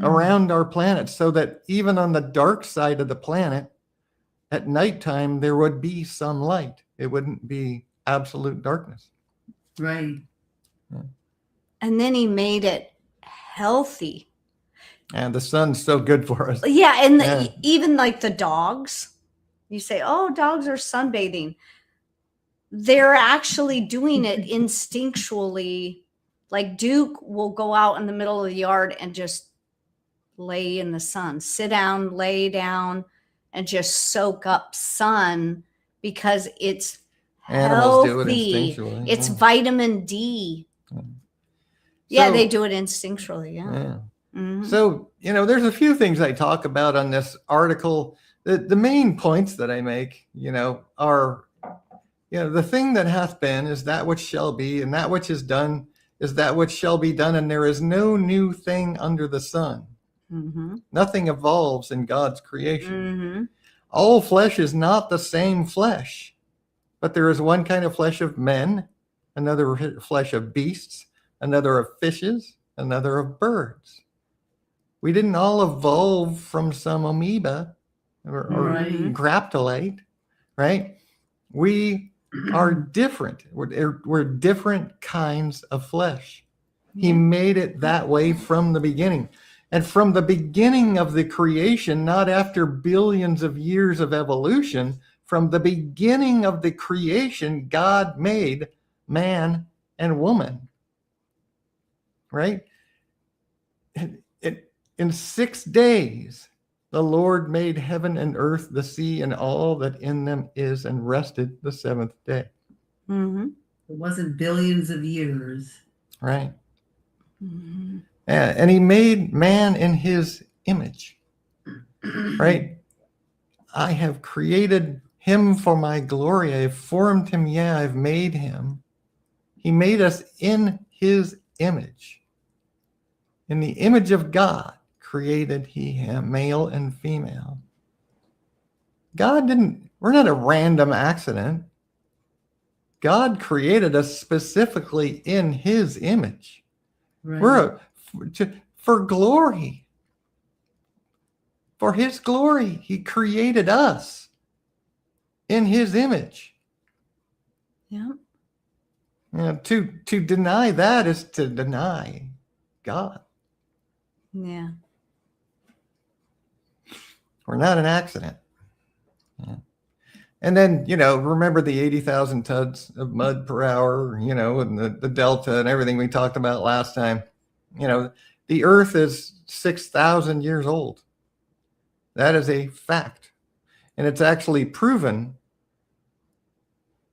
around our planet so that even on the dark side of the planet, at nighttime, there would be sunlight. It wouldn't be absolute darkness. Right. And then he made it healthy. And the sun's so good for us. Yeah, and Yeah. even like the dogs, you say, "Oh, dogs are sunbathing." They're actually doing it instinctually. Like Duke will go out in the middle of the yard and just lay in the sun, sit down, lay down, and just soak up sun because it's Animals do it healthy. instinctually. It's yeah. vitamin D. Yeah. Yeah, So- they do it instinctually. Yeah. Yeah. Mhm. So, you know, there's a few things I talk about on this article. The main points that I make, you know, are, you know, the thing that hath been is that which shall be, and that which is done is that which shall be done, and there is no new thing under the sun. Mhm. Nothing evolves in God's creation. Mhm. All flesh is not the same flesh, but there is one kind of flesh of men, another flesh of beasts, another of fishes, another of birds. We didn't all evolve from some amoeba or Right. graptolite, right? We are different. We're different kinds of flesh. He Yeah. made it that way from the beginning. And from the beginning of the creation, not after billions of years of evolution, from the beginning of the creation, God made man and woman, right? In 6 days, the Lord made heaven and earth, the sea, and all that in them is, and rested the seventh day, Mhm. It wasn't billions of years. right? Mhm. And he made man in his image, right? I have created him for my glory. I have formed him. Yeah, I've made him. He made us in his image. In the image of God created he him, male and female. We're not a random accident. God created us specifically in his image. Right. For glory. For his glory, he created us in his image. Yeah. You know, to deny that is to deny God. Yeah. We're not an accident. Yeah. And then, you know, remember the 80,000 tons of mud per hour, you know, and the delta and everything we talked about last time. You know, the earth is 6,000 years old. That is a fact. And it's actually proven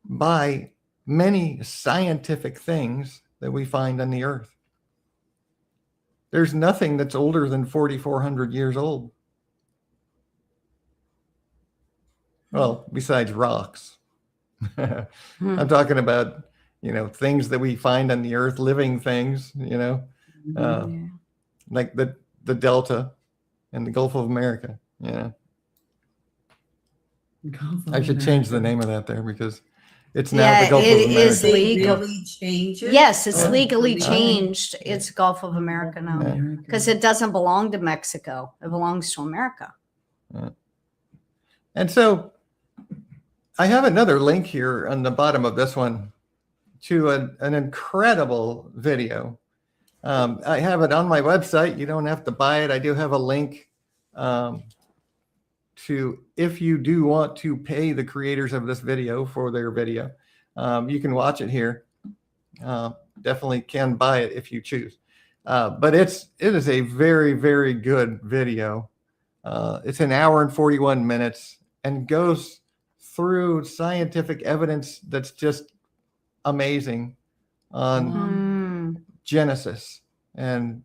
by many scientific things that we find on the earth. There's nothing that's older than 4,400 years old. Well, besides rocks. I'm talking about, you know, things that we find on the earth, living things, you know, Yeah. like the Delta and the Gulf of America, you know. I should change the name of that there because it's now Yeah, the Gulf it of is America. They legal. really change it? Yes, it's Oh, legally really? changed. It's Gulf of America now America. because it doesn't belong to Mexico. It belongs to America. And so I have another link here on the bottom of this one to an incredible video. I have it on my website. You don't have to buy it. I do have a link to, if you do want to pay the creators of this video for their video, you can watch it here. Definitely can buy it if you choose. But it is a very, very good video. It's an hour and 41 minutes and goes through scientific evidence that's just amazing on Genesis and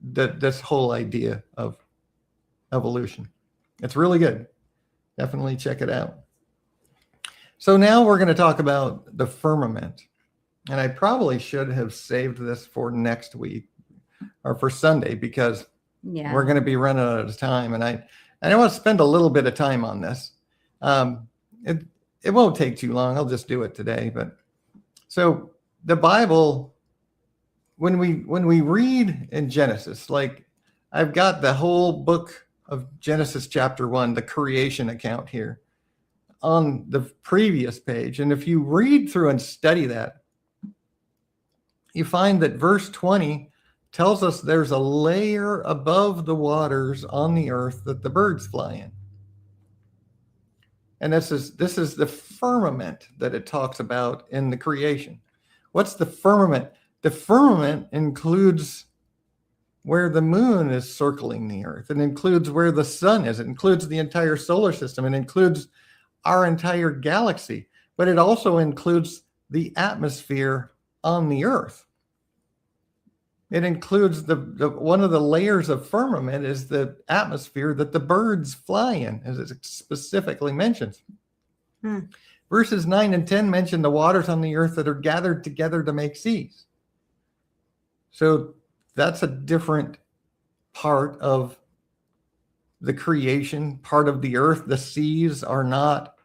this whole idea of evolution. It's really good. Definitely check it out. So now we're going to talk about the firmament. And I probably should have saved this for next week or for Sunday because we're going to be running out of time. And I want to spend a little bit of time on this. It won't take too long. I'll just do it today. But so the Bible, when we read in Genesis, like I've got the whole book of Genesis chapter 1, the creation account here on the previous page. And if you read through and study that, you find that verse 20 tells us there's a layer above the waters on the earth that the birds fly in. And this is the firmament that it talks about in the creation. What's the firmament? The firmament includes where the moon is circling the earth. It includes where the sun is. It includes the entire solar system. It includes our entire galaxy. But it also includes the atmosphere on the earth. It includes the one of the layers of firmament is the atmosphere that the birds fly in, as it specifically mentions. Verses 9 and 10 mention the waters on the earth that are gathered together to make seas. So that's a different part of the creation, part of the earth. The seas are not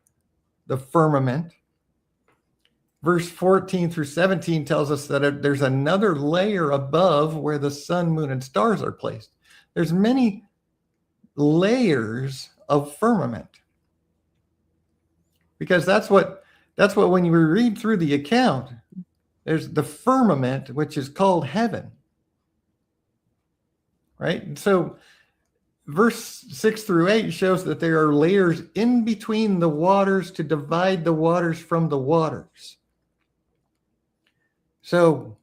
the firmament. Verse 14 through 17 tells us that there's another layer above where the sun, moon, and stars are placed. There's many layers of firmament. Because that's what when you read through the account, there's the firmament, which is called heaven. Right? And so verse 6 through 8 shows that there are layers in between the waters to divide the waters from the waters. So,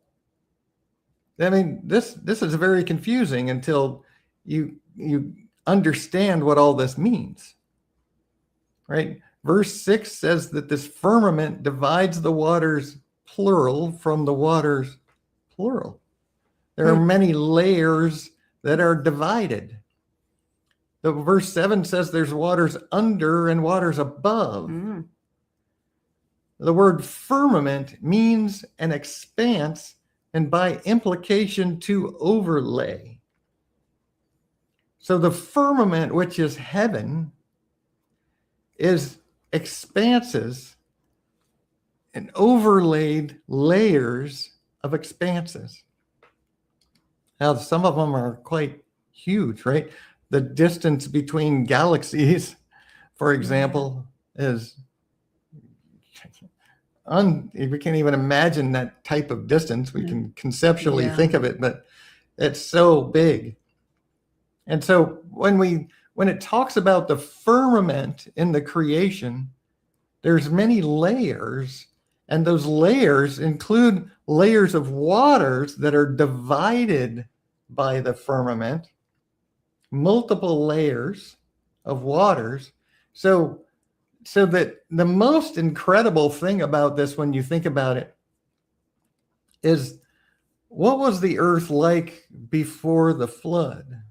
I mean, this is very confusing until you understand what all this means. Right? Verse 6 says that this firmament divides the waters plural from the waters plural. There are many layers that are divided. The verse 7 says there's waters under and waters above. The word firmament means an expanse and by implication to overlay. So the firmament, which is heaven, is expanses and overlaid layers of expanses. Now, some of them are quite huge, right? The distance between galaxies, for example, is we can't even imagine that type of distance. We can conceptually think of it, but it's so big. And so when it talks about the firmament in the creation, there's many layers, and those layers include layers of waters that are divided by the firmament, multiple layers of waters. So that the most incredible thing about this, when you think about it, is what was the earth like before the flood?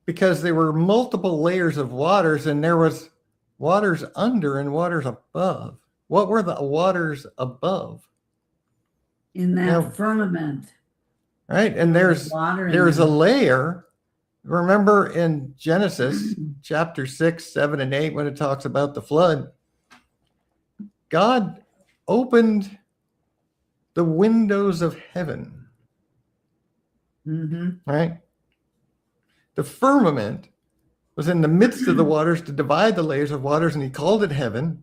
Because there were multiple layers of waters, and there was waters under and waters above. What were the waters above? In that firmament. Right? And there's a layer Remember in Genesis chapter 6, 7, and 8, when it talks about the flood, God opened the windows of heaven, right? The firmament was in the midst of the waters to divide the layers of waters, and he called it heaven.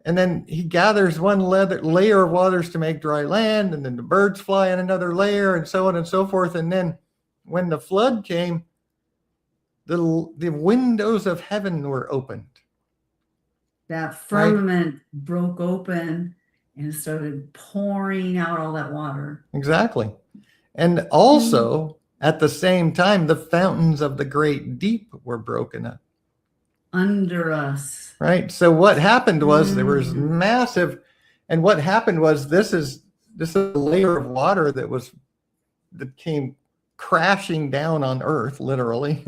And then he gathers one layer of waters to make dry land, and then the birds fly in another layer, and so on and so forth. And then when the flood came, the windows of heaven were opened. That firmament broke open and started pouring out all that water. Exactly. And also, at the same time, the fountains of the great deep were broken up. Under us. Right. So what happened was there was massive, and what happened was this is a layer of water that came crashing down on earth, literally.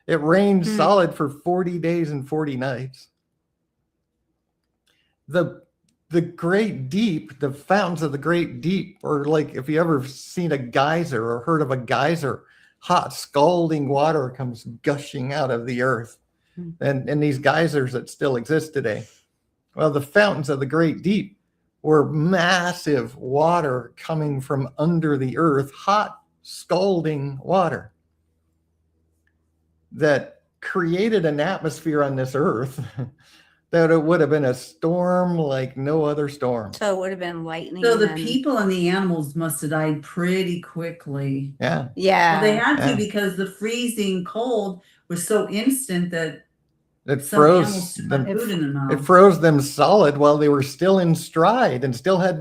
It rained solid for 40 days and 40 nights. The great deep, the fountains of the great deep, or like if you ever seen a geyser or heard of a geyser, hot scalding water comes gushing out of the earth. And these geysers that still exist today. Well, the fountains of the great deep were massive water coming from under the earth, hot scalding water that created an atmosphere on this earth that it would have been a storm like no other storm. So it would have been lightning. So the people and the animals must have died pretty quickly. Yeah. Yeah. Well, they had Yeah. to, because the freezing cold was so instant that It some froze animals took them. food in their mouth. It froze them solid while they were still in stride and still had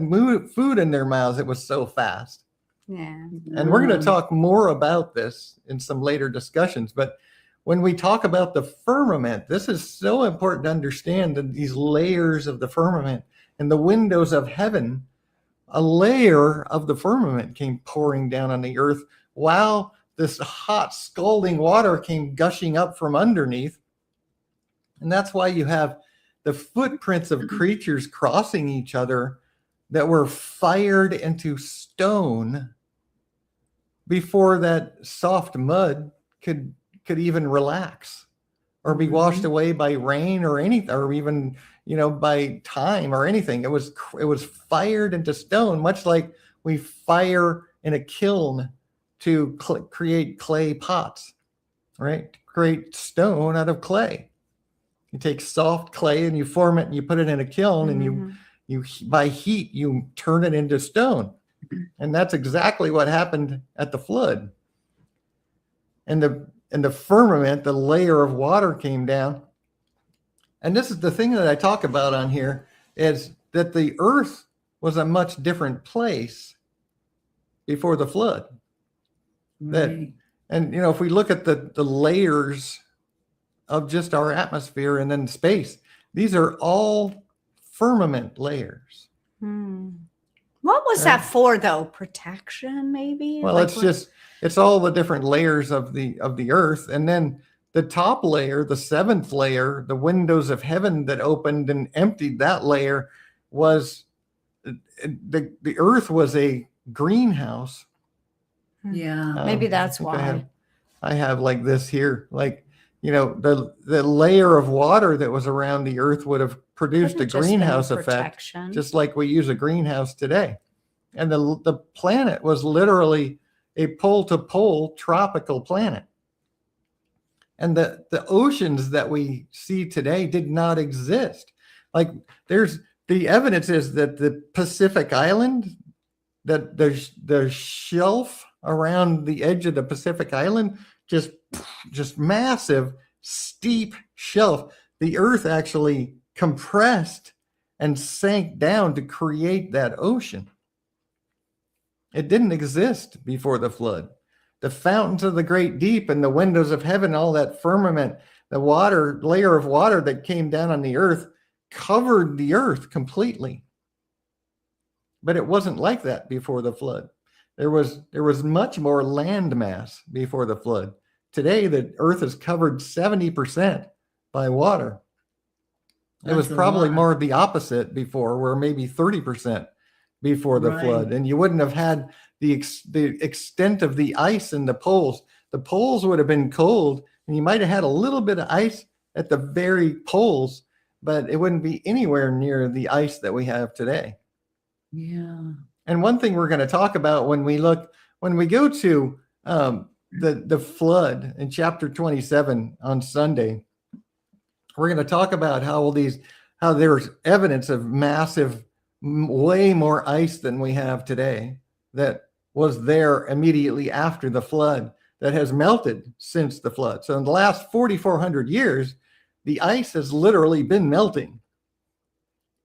food in their mouths. It was so fast. Yeah. And we're going to talk more about this in some later discussions. But when we talk about the firmament, this is so important to understand that these layers of the firmament and the windows of heaven, a layer of the firmament came pouring down on the earth while this hot scalding water came gushing up from underneath. And that's why you have the footprints of creatures crossing each other that were fired into stone before that soft mud could even relax or be washed away by rain or anything, or even, by time or anything. It was fired into stone, much like we fire in a kiln to create clay pots, right? Create stone out of clay. You take soft clay and you form it and you put it in a kiln, and you by heat you turn it into stone. And that's exactly what happened at the flood. And the firmament, the layer of water came down. And this is the thing that I talk about on here, is that the earth was a much different place before the flood. Right. And if we look at the layers of just our atmosphere and then space, these are all firmament layers. What was that for, though? Protection, maybe? Well, it's all the different layers of the earth. And then the top layer, the seventh layer, the windows of heaven that opened and emptied that layer, was the earth was a greenhouse. Yeah. Maybe that's why. I have like this here, like, the layer of water that was around the earth would have produced a greenhouse effect, just like we use a greenhouse today. And the planet was literally a pole to pole tropical planet. And the oceans that we see today did not exist. Like, the evidence is that the Pacific Island, that the shelf around the edge of the Pacific Island, just massive, steep shelf. The earth actually compressed and sank down to create that ocean. It didn't exist before the flood. The fountains of the great deep and the windows of heaven, all that firmament, the layer of water that came down on the earth covered the earth completely. But it wasn't like that before the flood. There was much more land mass before the flood. Today, the earth is covered 70% by water. It was probably more the opposite before, where maybe 30% before the flood. And you wouldn't have had the extent of the ice in the poles. the poles would have been cold, and you might have had a little bit of ice at the very poles, but it wouldn't be anywhere near the ice that we have today. Yeah. And one thing we're going to talk about when we go to the flood in chapter 27 on Sunday, we're going to talk about how there's evidence of massive, way more ice than we have today that was there immediately after the flood that has melted since the flood. So in the last 4,400 years, the ice has literally been melting.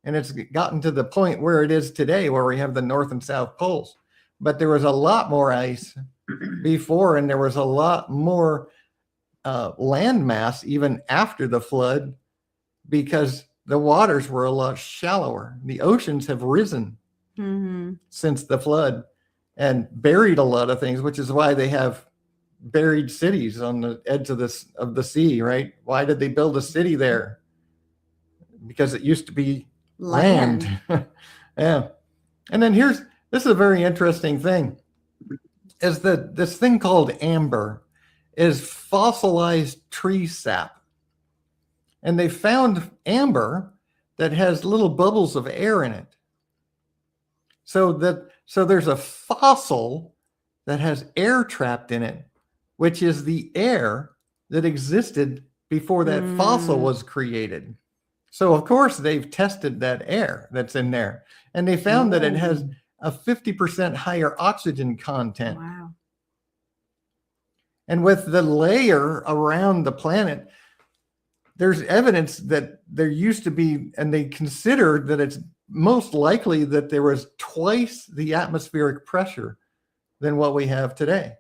And it's gotten to the point where it is today, where we have the North and South poles. But there was a lot more ice before, and there was a lot more land mass even after the flood, because the waters were a lot shallower. The oceans have risen since the flood and buried a lot of things, which is why they have buried cities on the edge of the sea, right? Why did they build a city there? Because it used to be land. Yeah. And then this is a very interesting thing, is that this thing called amber is fossilized tree sap. And they found amber that has little bubbles of air in it. So there's a fossil that has air trapped in it, which is the air that existed before that fossil was created. So of course they've tested that air that's in there, and they found that it has a 50% higher oxygen content. Wow. And with the layer around the planet, there's evidence that there used to be, and they considered that it's most likely that there was twice the atmospheric pressure than what we have today.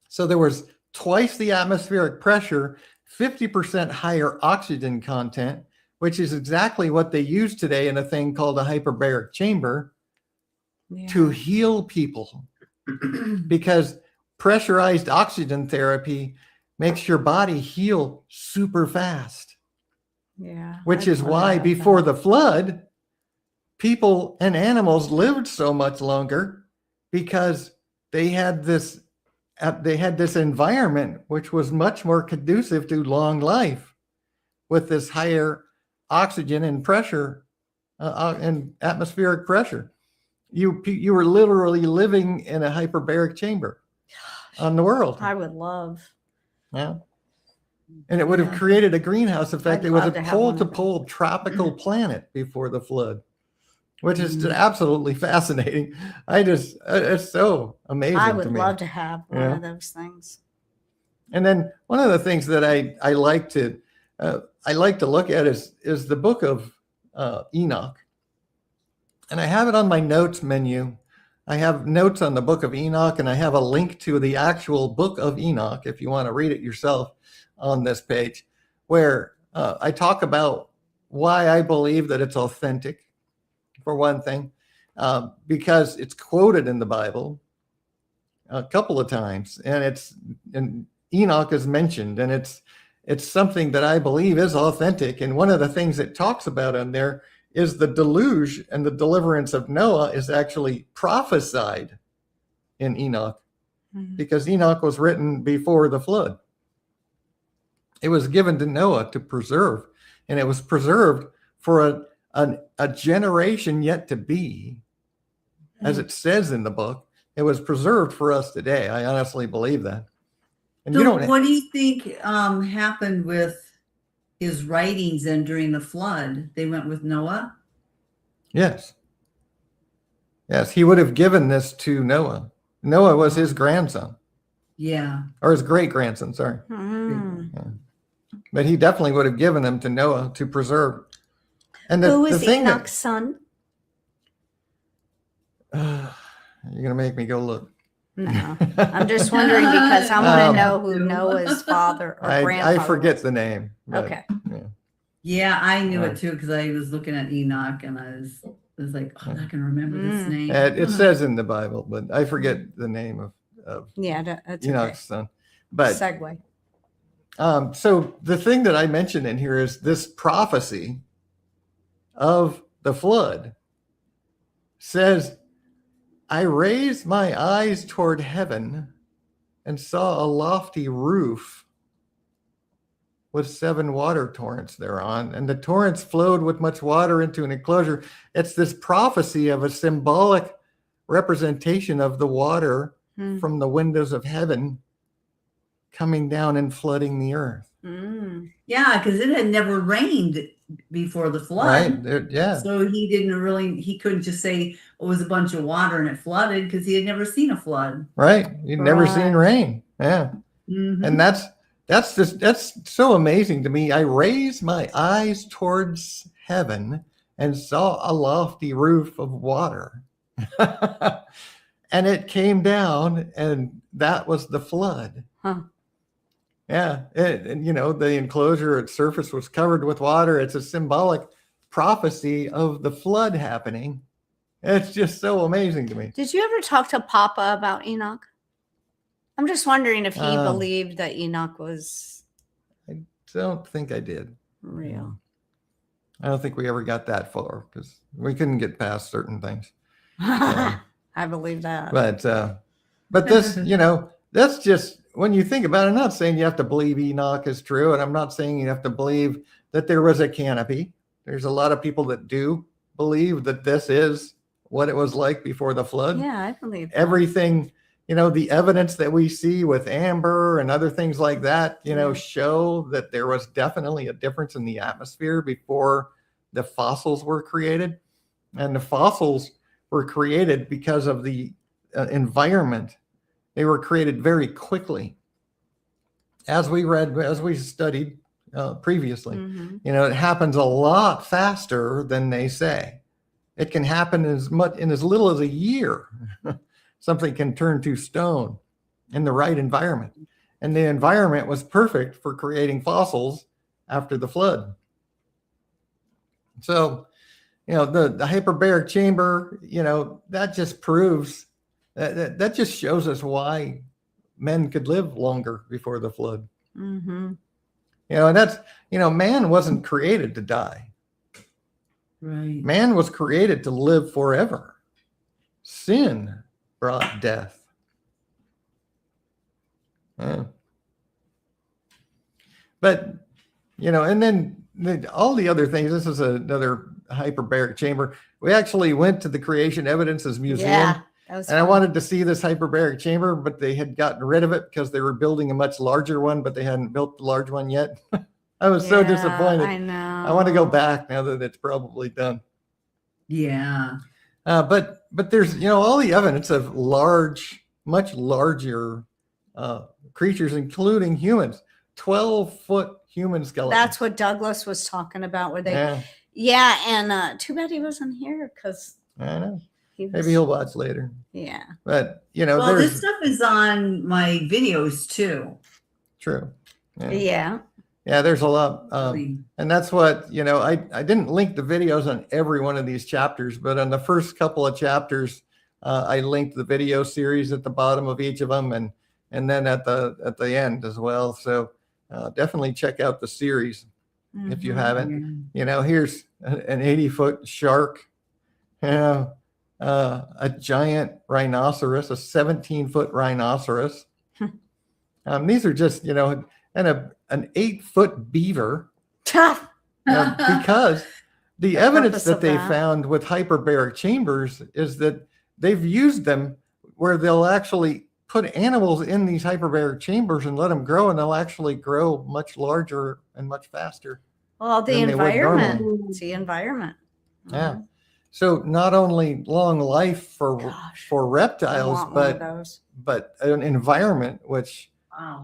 So there was twice the atmospheric pressure, 50% higher oxygen content, which is exactly what they use today in a thing called a hyperbaric chamber to heal people. Because pressurized oxygen therapy makes your body heal super fast. Yeah. Which is why before the flood, people and animals lived so much longer, because they had this environment which was much more conducive to long life, with this higher oxygen and pressure and atmospheric pressure. You were literally living in a hyperbaric chamber on the world. I would love. Yeah. And it would have created a greenhouse effect. I'd It was love a to have one of pole-to-pole tropical planet before the flood, which is absolutely fascinating. It's so amazing I to would me. love to have one of those things. And then one of the things that I like to look at is the book of Enoch. And I have it on my notes menu. I have notes on the book of Enoch, and I have a link to the actual book of Enoch if you want to read it yourself on this page, where I talk about why I believe that it's authentic, for one thing, because it's quoted in the Bible a couple of times, and Enoch is mentioned, and it's something that I believe is authentic. And one of the things it talks about in there is the deluge and the deliverance of Noah is actually prophesied in Enoch, because Enoch was written before the flood. It was given to Noah to preserve, and it was preserved for a generation yet to be. As it says in the book, it was preserved for us today. I honestly believe that. And So what do you think happened with his writings then during the flood? They went with Noah? Yes. Yes, he would have given this to Noah. Noah was his grandson. Yeah. Or his great-grandson, sorry. Yeah. But he definitely would have given them to Noah to preserve. And Who is Enoch's son? You're going to make me go look. No, I'm just wondering because I want to know who Noah's father or grandfather I forget was. the name. But, Okay. Yeah, I knew it too, because I was looking at Enoch and I was like, oh, I'm not going to remember this name. It says in the Bible, but I forget the name of That's Enoch's son. But segue. So the thing that I mentioned in here is this prophecy of the flood says, I raised my eyes toward heaven and saw a lofty roof with 7 water torrents thereon, and the torrents flowed with much water into an enclosure. It's this prophecy of a symbolic representation of the water from the windows of heaven coming down and flooding the earth. Yeah, because it had never rained before the flood. Right? Yeah. So he couldn't just say it was a bunch of water and it flooded because he had never seen a flood. Right. You'd never seen rain. Yeah. And that's so amazing to me. I raised my eyes towards heaven and saw a lofty roof of water. And it came down, and that was the flood. Yeah. And the enclosure, its surface was covered with water. It's a symbolic prophecy of the flood happening. It's just so amazing to me. Did you ever talk to Papa about Enoch? I'm just wondering if he believed that Enoch was. I don't think I did. Real. I don't think we ever got that far because we couldn't get past certain things. I believe that. But this, that's just when you think about it. I'm not saying you have to believe Enoch is true, and I'm not saying you have to believe that there was a canopy. There's a lot of people that do believe that this is what it was like before the flood. Yeah, I believe that. Everything, the evidence that we see with amber and other things like that, show that there was definitely a difference in the atmosphere before the fossils were created. And the fossils were created because of the environment. They were created very quickly. As we studied previously, it happens a lot faster than they say. It can happen in as little as a year. Something can turn to stone in the right environment. And the environment was perfect for creating fossils after the flood. So, the hyperbaric chamber, that just proves that just shows us why men could live longer before the flood. And that's, man wasn't created to die. Right. Man was created to live forever. Sin brought death. Yeah. But, and then all the other things, this is another hyperbaric chamber. We actually went to the Creation Evidences Museum. Yeah, that was and I wanted to see this hyperbaric chamber, but they had gotten rid of it because they were building a much larger one, but they hadn't built the large one yet. I was so disappointed. I know. I want to go back now that it's probably done. Yeah. But there's, all the evidence of much larger creatures, including humans, 12-foot human skeletons. That's what Douglas was talking about. Where they, and too bad he wasn't here because I know. Maybe he'll watch later. Yeah. But, well, this stuff is on my videos too. True. Yeah. Yeah, there's a lot. And that's what, I didn't link the videos on every one of these chapters, but on the first couple of chapters, I linked the video series at the bottom of each of them and then at the end as well. So definitely check out the series if you haven't. Here's an 80-foot shark, a giant rhinoceros, a 17-foot rhinoceros. These are just, and an 8-foot beaver. Because the evidence that they found with hyperbaric chambers is that they've used them where they'll actually put animals in these hyperbaric chambers and let them grow, and they'll actually grow much larger and much faster. Well, the environment. It's the environment. Yeah. So not only long life for reptiles, but an environment which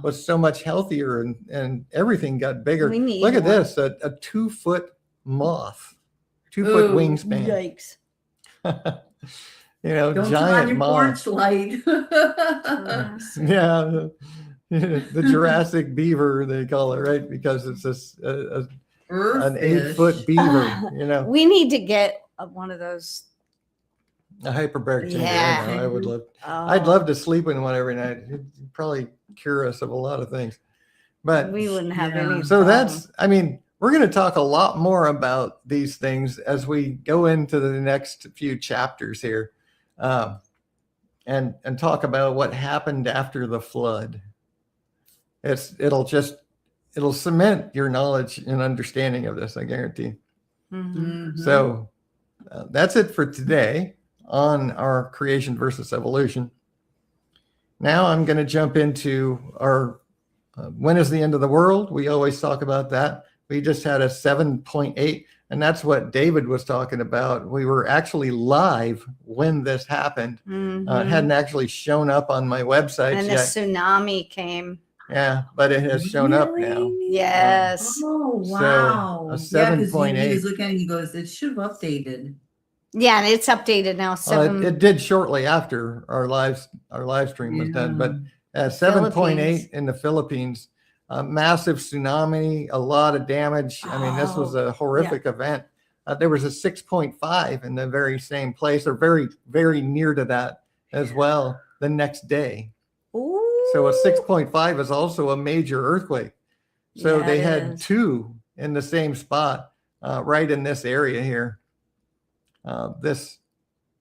was so much healthier and everything got bigger. Look at this, a 2-foot moth, 2-foot wingspan. Yikes. Don't giant moth. Porch light. Yeah. The Jurassic beaver, they call it, right? Because it's an 8-foot beaver, We need to get one of those. A hyperbaric chamber. Yeah. I would love. I'd love to sleep in one every night. It'd probably cure us of a lot of things. But we wouldn't have any. So we're going to talk a lot more about these things as we go into the next few chapters here. and talk about what happened after the flood. It'll cement your knowledge and understanding of this, I guarantee. Mhm. So that's it for today on our creation versus evolution. Now I'm going to jump into our when is the end of the world? We always talk about that. We just had a 7.8, and that's what David was talking about. We were actually live when this happened. It hadn't actually shown up on my website And the yet. tsunami came. Yeah, but it has shown up now. Really? Yes. Oh, So, wow. a Yeah, because he 7.8. was looking at it, he goes, it should have updated. Yeah, and it's updated now. It did shortly after our live stream was done, but 7.8 in the Philippines, massive tsunami, a lot of damage. I mean, this was a horrific event. There was a 6.5 in the very same place, or very, very near to that as well the next day. Ooh. So a 6.5 is also a major earthquake. So Yeah, they it had is. 2 in the same spot, right in this area here. This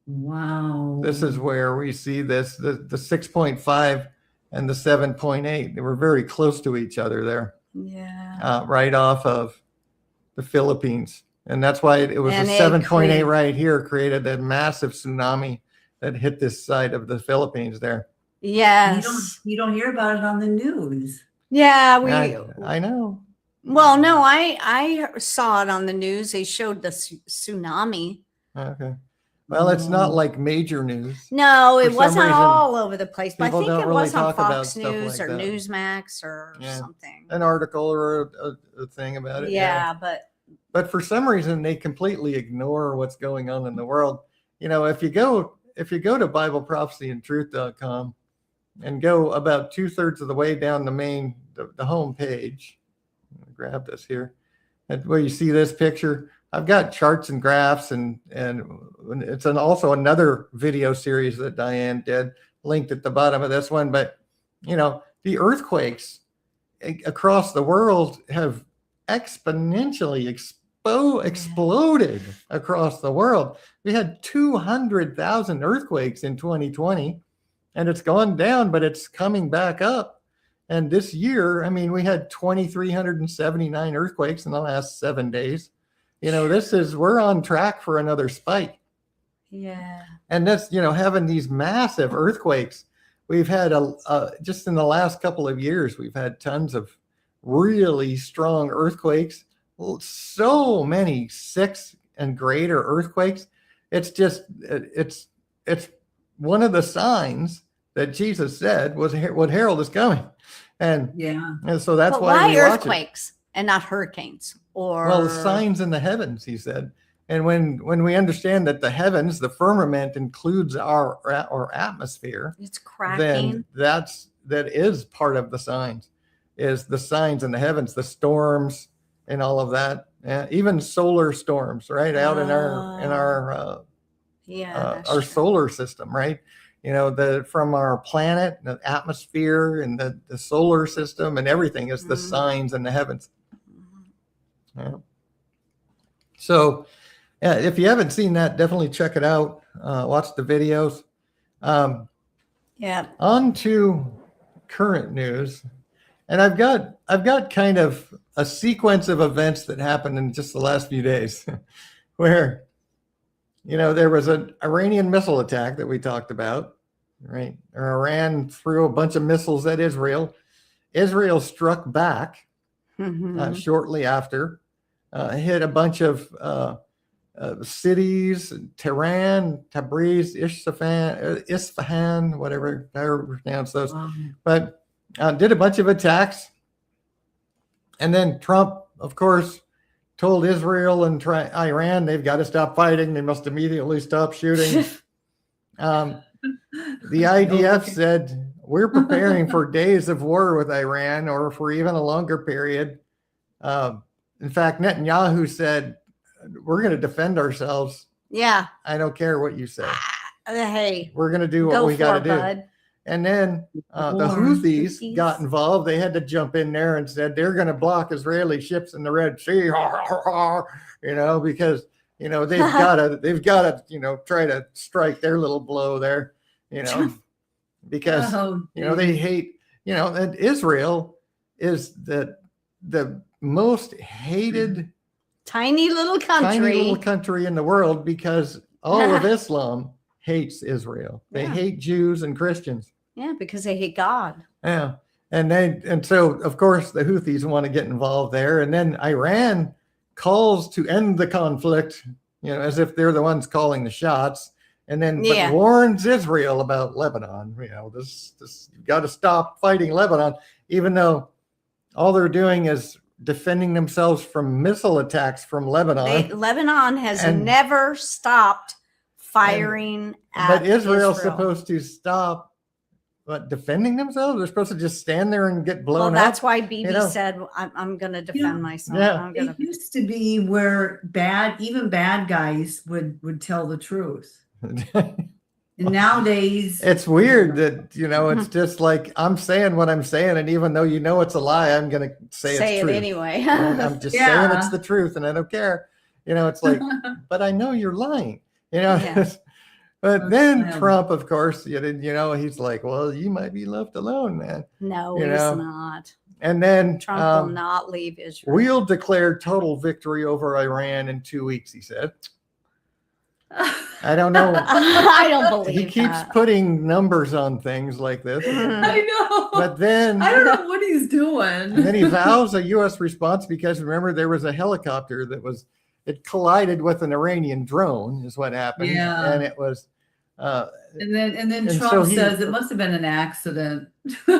Wow. is where we see this, the 6.5 and the 7.8. They were very close to each other there, Yeah. right off of the Philippines. And that's why it was And a it 7.8 right here created that massive tsunami that hit this side of the Philippines there. Yes. You don't hear about it on the news. Yeah, I know. well, no, I saw it on the news. They showed the tsunami. Okay. Well, it's not like major news. No, For it some wasn't reason, all over the place, but I people think don't it really was on talk about Fox stuff News like or that. Newsmax or Yeah. something. An article or a thing about it. Yeah, But for some reason, they completely ignore what's going on in the world. You know, if you go to BibleProphecyandTruth.com and go about 2/3 of the way down the home page, grab this here, and where you see this picture, I've got charts and graphs, and it's also another video series that Diane did, linked at the bottom of this one. But you know, the earthquakes across the world have exponentially exploded across the world. We had 200,000 earthquakes in 2020, and it's gone down, but it's coming back up. And this year, I mean, we had 2,379 earthquakes in the last 7 days. You know, we're on track for another spike. yeah. And that's, you know, having these massive earthquakes. We've had just in the last couple of years, we've had tons of really strong earthquakes, so many 6 and greater earthquakes. It's just, it's one of the signs that Jesus said would herald is coming. And so that's But why we watch earthquakes and not hurricanes? Or Well, the signs in the heavens, he said. And when we understand that the heavens, the firmament, includes our atmosphere, it's cracking. then that is part of the signs, is the signs in the heavens, the storms and all of that, even solar storms, right, out in our solar system, right? You know, from our planet, the atmosphere, and the solar system, and everything is the signs in the heavens. Yeah. So, if you haven't seen that, definitely check it out. Watch the videos. On to current news, and I've got kind of a sequence of events that happened in just the last few days, where, you know, there was an Iranian missile attack that we talked about, right? Iran threw a bunch of missiles at Israel. Israel struck back shortly after, hit a bunch of cities, Tehran, Tabriz, Isfahan, whatever, however you pronounce those, but did a bunch of attacks. And then Trump, of course, told Israel and Iran they've got to stop fighting. They must immediately stop shooting. The IDF said, we're preparing for days of war with Iran, or for even a longer period. In fact, Netanyahu said, we're going to defend ourselves. Yeah. I don't care what you say. Hey, we're going to do what we got to do. Bud. And then the Houthis got involved. They had to jump in there and said they're going to block Israeli ships in the Red Sea, you know, because, you know, they've got to, you know, try to strike their little blow there. you know, because Oh, they hate, and Israel is the most hated Tiny little tiny country. little country in the world because all of Islam hates Israel. They Yeah. hate Jews and Christians. Yeah, because they hate God. Yeah. And so of course the Houthis want to get involved there. And then Iran calls to end the conflict, as if they're the ones calling the shots. And then but warns Israel about Lebanon. This got to stop fighting Lebanon, even though all they're doing is defending themselves from missile attacks from Lebanon. Lebanon has never stopped firing at but Israel's Israel. supposed to stop defending themselves. They're supposed to just stand there and get blown up. That's why Bibi said, I'm going to defend myself. Yeah. It used to be where even bad guys would tell the truth. And nowadays it's weird that it's just like I'm saying what I'm saying, and even though it's a lie, I'm gonna say it's it true. Anyway. I'm just saying it's the truth, and I don't care. It's like, but I know you're lying. But then Trump, of course, he's like, well, you might be left alone, man. No, he's not. And then Trump will not leave Israel. We'll declare total victory over Iran in 2 weeks, he said. I don't know. I don't believe he keeps putting numbers on things like this. I know. But then I don't know what he's doing. And then he vows a U.S. response because remember there was a helicopter it collided with an Iranian drone is what happened. Yeah. And it was and then Trump says it must have been an accident. He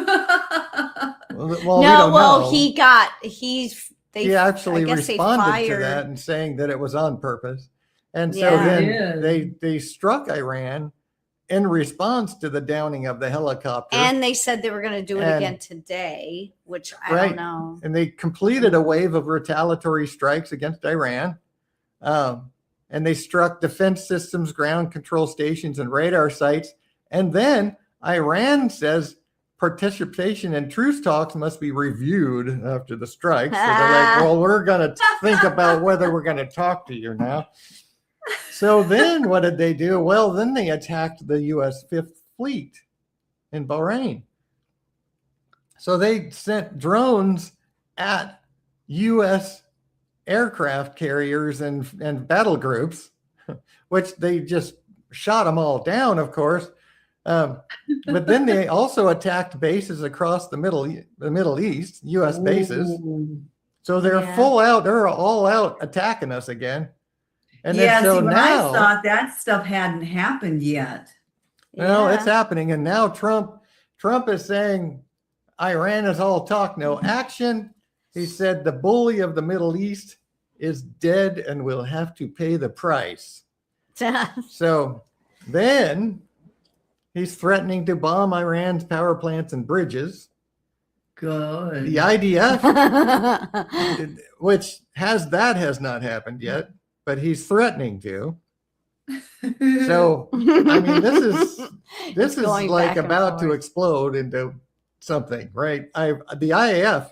actually responded to that and saying that it was on purpose. And so then they struck Iran in response to the downing of the helicopter. And they said they were going to do it again today, which I don't know. And they completed a wave of retaliatory strikes against Iran. And they struck defense systems, ground control stations, and radar sites. And then Iran says participation in truce talks must be reviewed after the strikes. So they're like, well, we're going to think about whether we're going to talk to you now. So then what did they do? Well, then they attacked the U.S. Fifth Fleet in Bahrain. So they sent drones at U.S. aircraft carriers and battle groups, which they just shot them all down, of course. But then they also attacked bases across the Middle East, U.S. bases. So they're they're all out attacking us again. And then so now I thought that stuff hadn't happened yet. No, it's happening. And now Trump is saying Iran is all talk, no action. He said the bully of the Middle East is dead and will have to pay the price. So then he's threatening to bomb Iran's power plants and bridges. Good. The IDF, which has not happened yet, but he's threatening to. So I mean, this is like about to explode into something, right? The IAF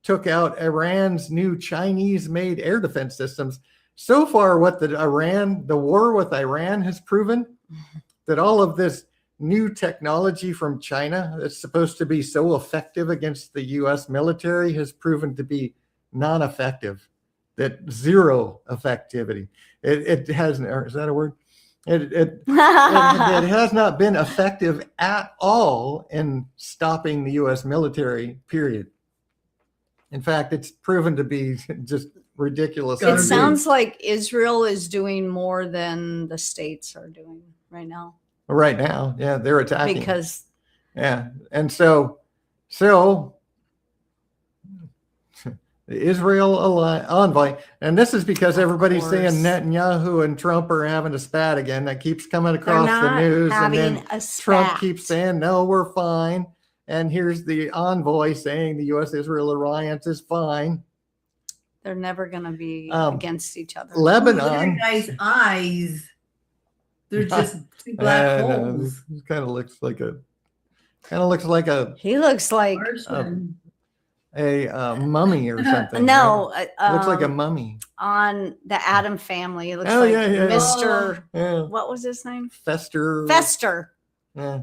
took out Iran's new Chinese-made air defense systems. So far, what the war with Iran has proven, that all of this new technology from China that's supposed to be so effective against the U.S. military has proven to be non-effective. That zero effectivity. It has, or is that a word? It has not been effective at all in stopping the U.S. military, period. In fact, it's proven to be just ridiculous. It sounds like Israel is doing more than the states are doing right now. Right now, yeah, they're attacking. Because and so the Israel envoy, and this is because everybody's saying Netanyahu and Trump are having a spat again. That keeps coming across the news, and then Trump keeps saying, "No, we're fine." And here's the envoy saying the U.S.-Israel alliance is fine. They're never going to be against each other. Lebanon, guys' eyes, they're just two black holes. It kind of looks like a. He looks like a mummy or something. No, right? Looks like a mummy on the Adam Family. It looks like Mr. What was his name? Fester. Yeah.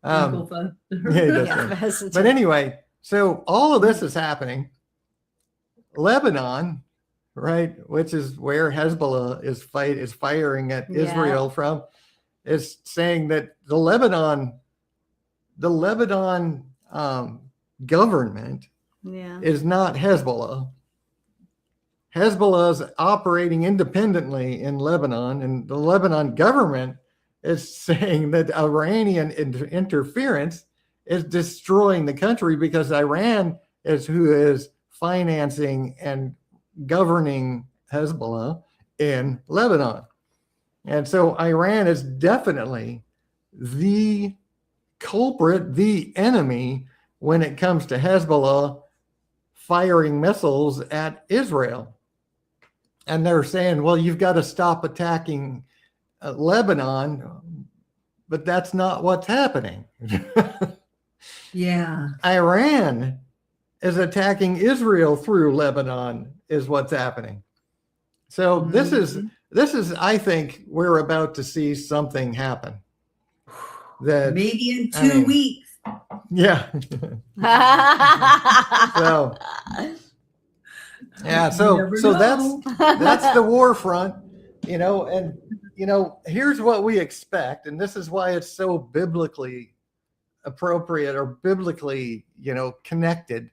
Uncle Fester. Yeah, he does. Yeah, Yeah. Fester. But anyway, so all of this is happening. Lebanon, right, which is where Hezbollah is firing at Yeah. Israel from, is saying that the Lebanon government Yeah. is not Hezbollah. Hezbollah is operating independently in Lebanon, and the Lebanon government is saying that Iranian interference is destroying the country because Iran is who is financing and governing Hezbollah in Lebanon. And so Iran is definitely the culprit, the enemy when it comes to Hezbollah firing missiles at Israel. And they're saying, well, you've got to stop attacking Lebanon, but that's not what's happening. Yeah. Iran is attacking Israel through Lebanon is what's happening. So this is, I think we're about to see something happen. That Maybe in I 2 mean- weeks. yeah. So yeah, You so never so know. that's the war front, and here's what we expect, and this is why it's so biblically appropriate or biblically, connected,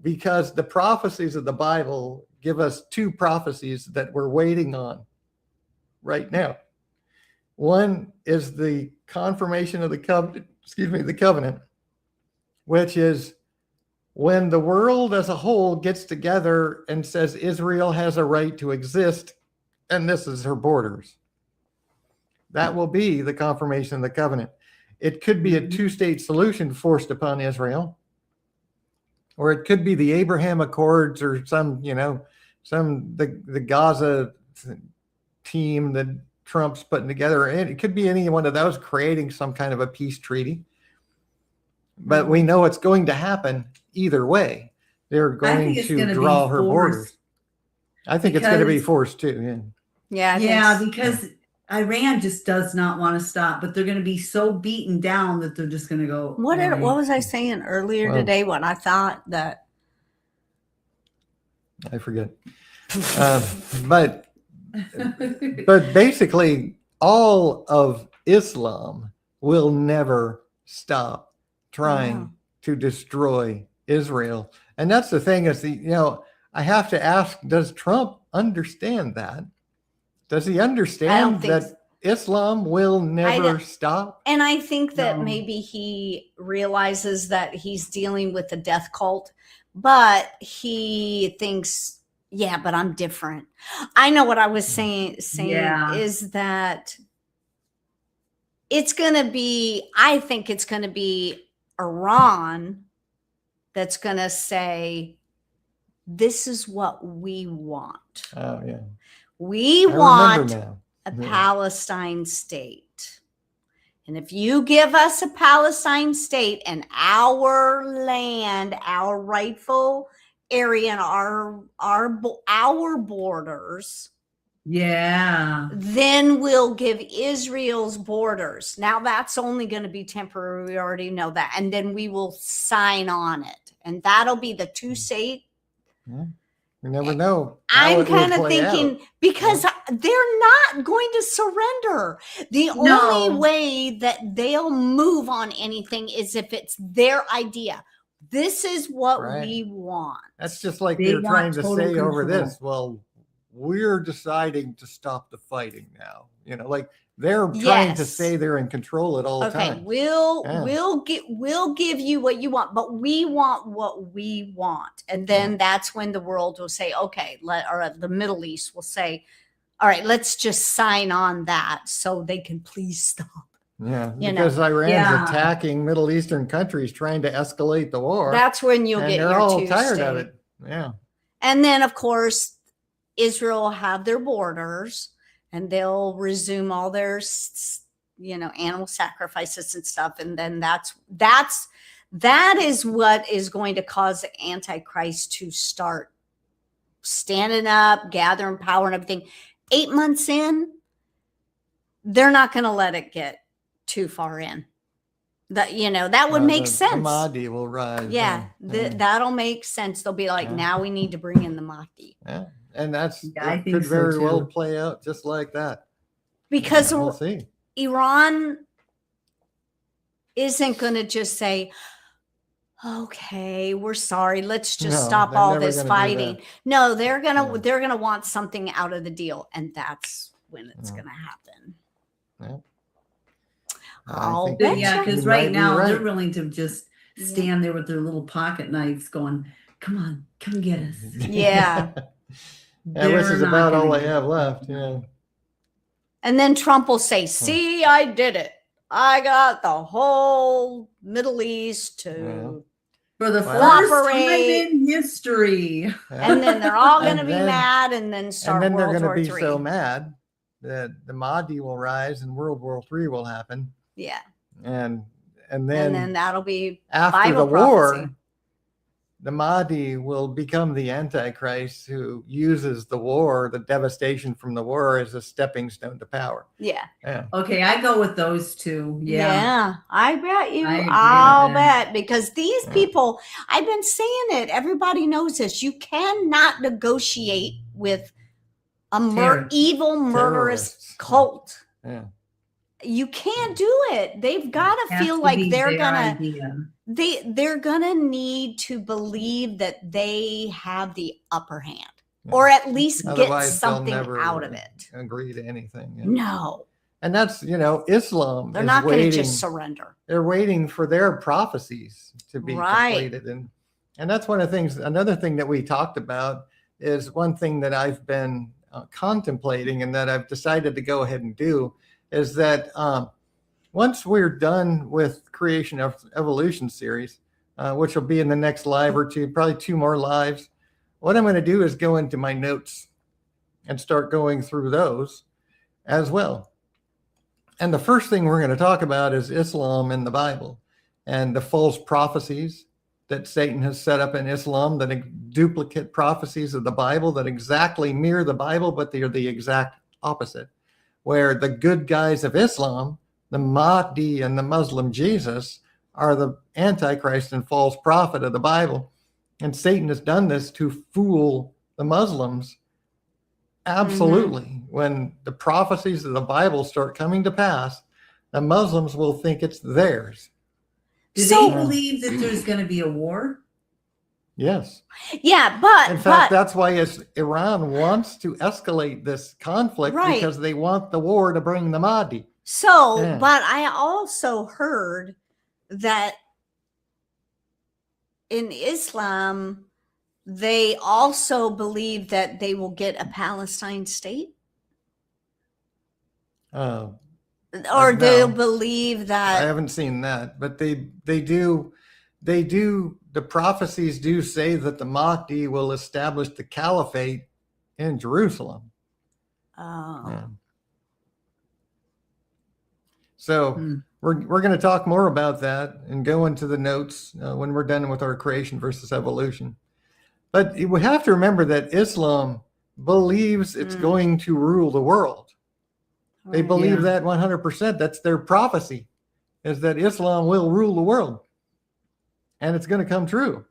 because the prophecies of the Bible give us two prophecies that we're waiting on right now. One is the confirmation of the covenant, which is when the world as a whole gets together and says Israel has a right to exist, and this is her borders. That will be the confirmation of the covenant. It could be a two-state solution forced upon Israel, or it could be the Abraham Accords or the Gaza team that Trump's putting together. It could be any one of those creating some kind of a peace treaty. But we know it's going to happen either way. They're going to draw her borders. I think it's going to be forced too. Yeah. Yeah, because Iran just does not want to stop, but they're going to be so beaten down that they're just going to go. What was I saying earlier today when I thought that? I forget. But basically, all of Islam will never stop trying to destroy Israel. And that's the thing is, I have to ask, does Trump understand that? Does he understand that Islam will never stop? And I think that maybe he realizes that he's dealing with a death cult, but he thinks, yeah, but I'm different. I know what I was saying is that I think it's going to be Iran that's going to say, this is what we want. Oh, yeah. We want a Palestine state. And if you give us a Palestine state and our land, our rightful area and our borders, then we'll give Israel's borders. Now that's only going to be temporary. We already know that. And then we will sign on it. And that'll be the two-state. Yeah. You never know. I'm kind of thinking because they're not going to surrender. The only way that they'll move on anything is if it's their idea. This is what we want. That's just like they're trying to say over this. Well, we're deciding to stop the fighting now. Like they're trying to say they're in control at all times. We'll give you what you want, but we want what we want. And then that's when the world will say, okay, or the Middle East will say, all right, let's just sign on that so they can please stop. Yeah, because Iran's attacking Middle Eastern countries trying to escalate the war. That's when you'll get they're your all two tired state. of it. Yeah. And then, of course, Israel will have their borders and they'll resume all their, animal sacrifices and stuff. And then that is what is going to cause the Antichrist to start standing up, gathering power and everything. 8 months in, they're not going to let it get too far in. That, that would make The sense. Mahdi will rise. Yeah, that'll make sense. They'll be like, now we need to bring in the Mahdi. Yeah. And I it think could so, very well too. play out just like that. Because We'll see. Iran isn't going to just say, okay, we're sorry, let's just No, stop they're all never this gonna do fighting. that. No, they're going to No. they're going to want something out of the deal, and that's when it's Yeah. going to happen. Yeah. I'll think betcha. Yeah, you because might right be now they're right. willing to just stand there with their little pocket knives going, come on, come get us. Yeah. Yeah, which They're is not about all gonna they give have up. left. Yeah. And then Trump will say, see, I did it. I got the whole Middle East to, For the Well- first time Cooperate. in history. and then they're all going to And be then- mad and then start And then they're World going to War be so III. mad that the Mahdi will rise and World War III will happen. Yeah. And And then then that'll be after Bible the war, prophecy. the Mahdi will become the Antichrist who uses the war, the devastation from the war, as a stepping stone to power. Yeah. Yeah. Okay, I go with those two. Yeah. I bet you. I agree with I'll that. bet, because these Yeah. people, I've been saying it. Everybody knows this. You cannot negotiate with a evil, murderous Terrorists. cult. Yeah. You can't do it. They've got to Has feel to like be they're their gonna idea. they're gonna need to believe that they have the upper hand, Yeah. or at least get Otherwise, they'll something never out of it. agree to anything. Yeah. No, And that's, Islam they're is not going to waiting. just surrender. They're waiting for their prophecies to be Right. completed. And that's one of the things, another thing that we talked about is one thing that I've been contemplating and that I've decided to go ahead and do is that once we're done with Creation of Evolution series, which will be in the next live or two, probably 2 more lives, what I'm going to do is go into my notes and start going through those as well. And the first thing we're going to talk about is Islam in the Bible and the false prophecies that Satan has set up in Islam, that are duplicate prophecies of the Bible that exactly mirror the Bible, but they are the exact opposite. Where the good guys of Islam, the Mahdi and the Muslim Jesus, are the Antichrist and false prophet of the Bible. And Satan has done this to fool the Muslims. Absolutely. When the prophecies of the Bible start coming to pass, the Muslims will think it's theirs. Do So- they believe that there's going to be a war? Yes. Yeah, but In fact, that's why Iran wants to escalate this conflict, Right. because they want the war to bring the Mahdi. so, Yeah. but I also heard that in Islam, they also believe that they will get a Palestine state, Uh, or no. they'll believe I that. haven't seen that, but they do. The prophecies do say that the Mahdi will establish the caliphate in Jerusalem. Oh, Yeah. So Hmm. we're going to talk more about that and go into the notes when we're done with our creation versus evolution. But we have to remember that Islam believes it's going to rule the world. They right. believe Yeah. that 100%. That's their prophecy, is that Islam will rule the world. And it's going to come true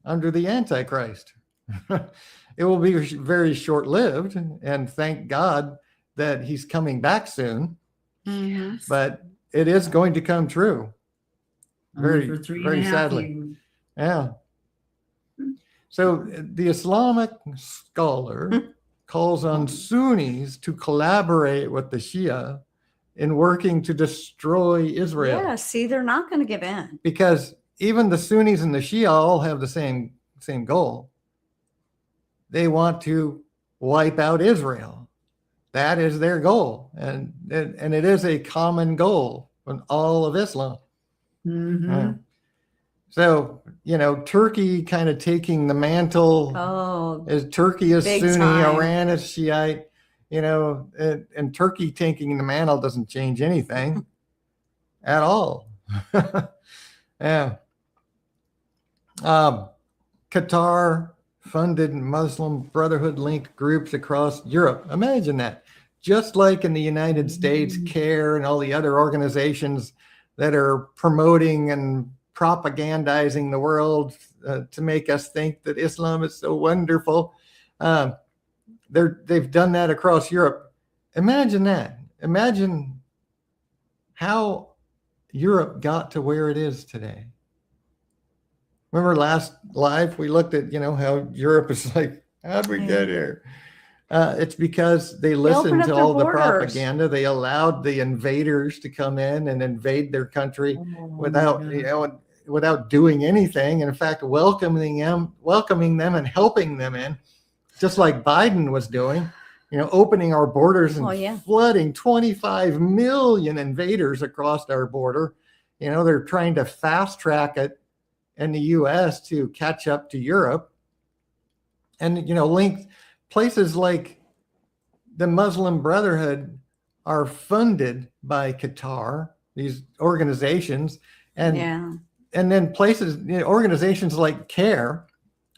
under the Antichrist. It will be very short-lived, and thank God that he's coming back soon. Mhm. But it is going to come true. Only Very, for 3.5 very sadly. years. Yeah. So the Islamic scholar calls on Sunnis to collaborate with the Shia in working to destroy Israel. Yeah, see, they're not going to give in. Because even the Sunnis and the Shia all have the same goal. They want to wipe out Israel. That is their goal. And it is a common goal in all of Islam. Mhm. Yeah. So, Turkey kind of taking the mantle. Oh, As Turkey is Big Sunni, time. Iran is Shiite, and Turkey taking the mantle doesn't change anything at all. Yeah. Qatar funded Muslim Brotherhood linked groups across Europe. Imagine that. Just like in the United States, CARE and all the other organizations that are promoting and propagandizing the world to make us think that Islam is so wonderful. They've done that across Europe. Imagine that. Imagine how Europe got to where it is today. Remember last live, we looked at, how Europe is like, how'd we get here? It's because they listened to all the propaganda. They allowed the invaders to come in and invade their country without doing anything. And in fact, welcoming them and helping them in, just like Biden was doing, opening our borders and flooding 25 million invaders across our border. They're trying to fast track it in the US to catch up to Europe. And, link places like the Muslim Brotherhood are funded by Qatar, these organizations, and then places, organizations like CARE,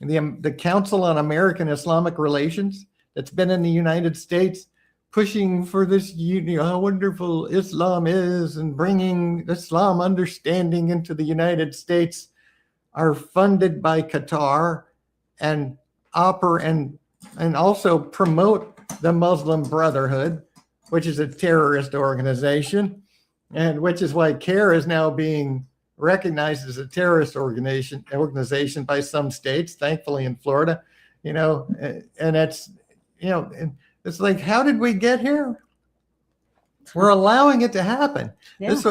the Council on American Islamic Relations, that's been in the United States pushing for this, how wonderful Islam is and bringing Islam understanding into the United States, are funded by Qatar and also promote the Muslim Brotherhood, which is a terrorist organization, and which is why CARE is now being recognized as a terrorist organization by some states, thankfully in Florida, and it's, it's like, how did we get here? We're allowing it to happen. This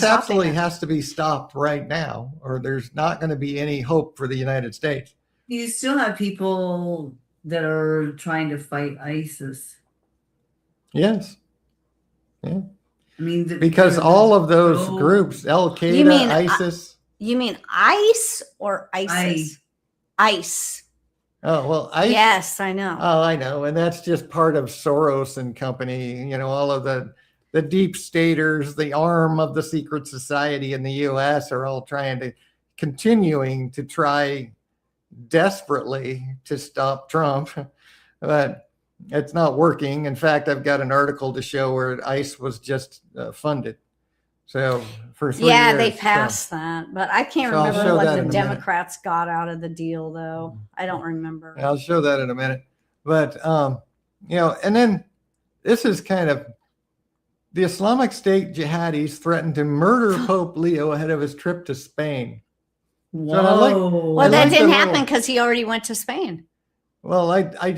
absolutely has to be stopped right now, or there's not going to be any hope for the United States. You still have people that are trying to fight ISIS. Yes. Yeah. I mean, because all of those groups, Al Qaeda, ISIS. You mean ICE or ISIS? ICE. Oh, well, ICE. Yes, I know. Oh, I know. And that's just part of Soros and company, all of the deep staters, the arm of the secret society in the US are all continuing to try desperately to stop Trump, but it's not working. In fact, I've got an article to show where ICE was just funded. So for 3 years. They passed that, but I can't remember what the Democrats got out of the deal, though. I don't remember. I'll show that in a minute. But, and then this is kind of the Islamic State jihadis threatened to murder Pope Leo ahead of his trip to Spain. Whoa. Well, that didn't happen because he already went to Spain. Well, I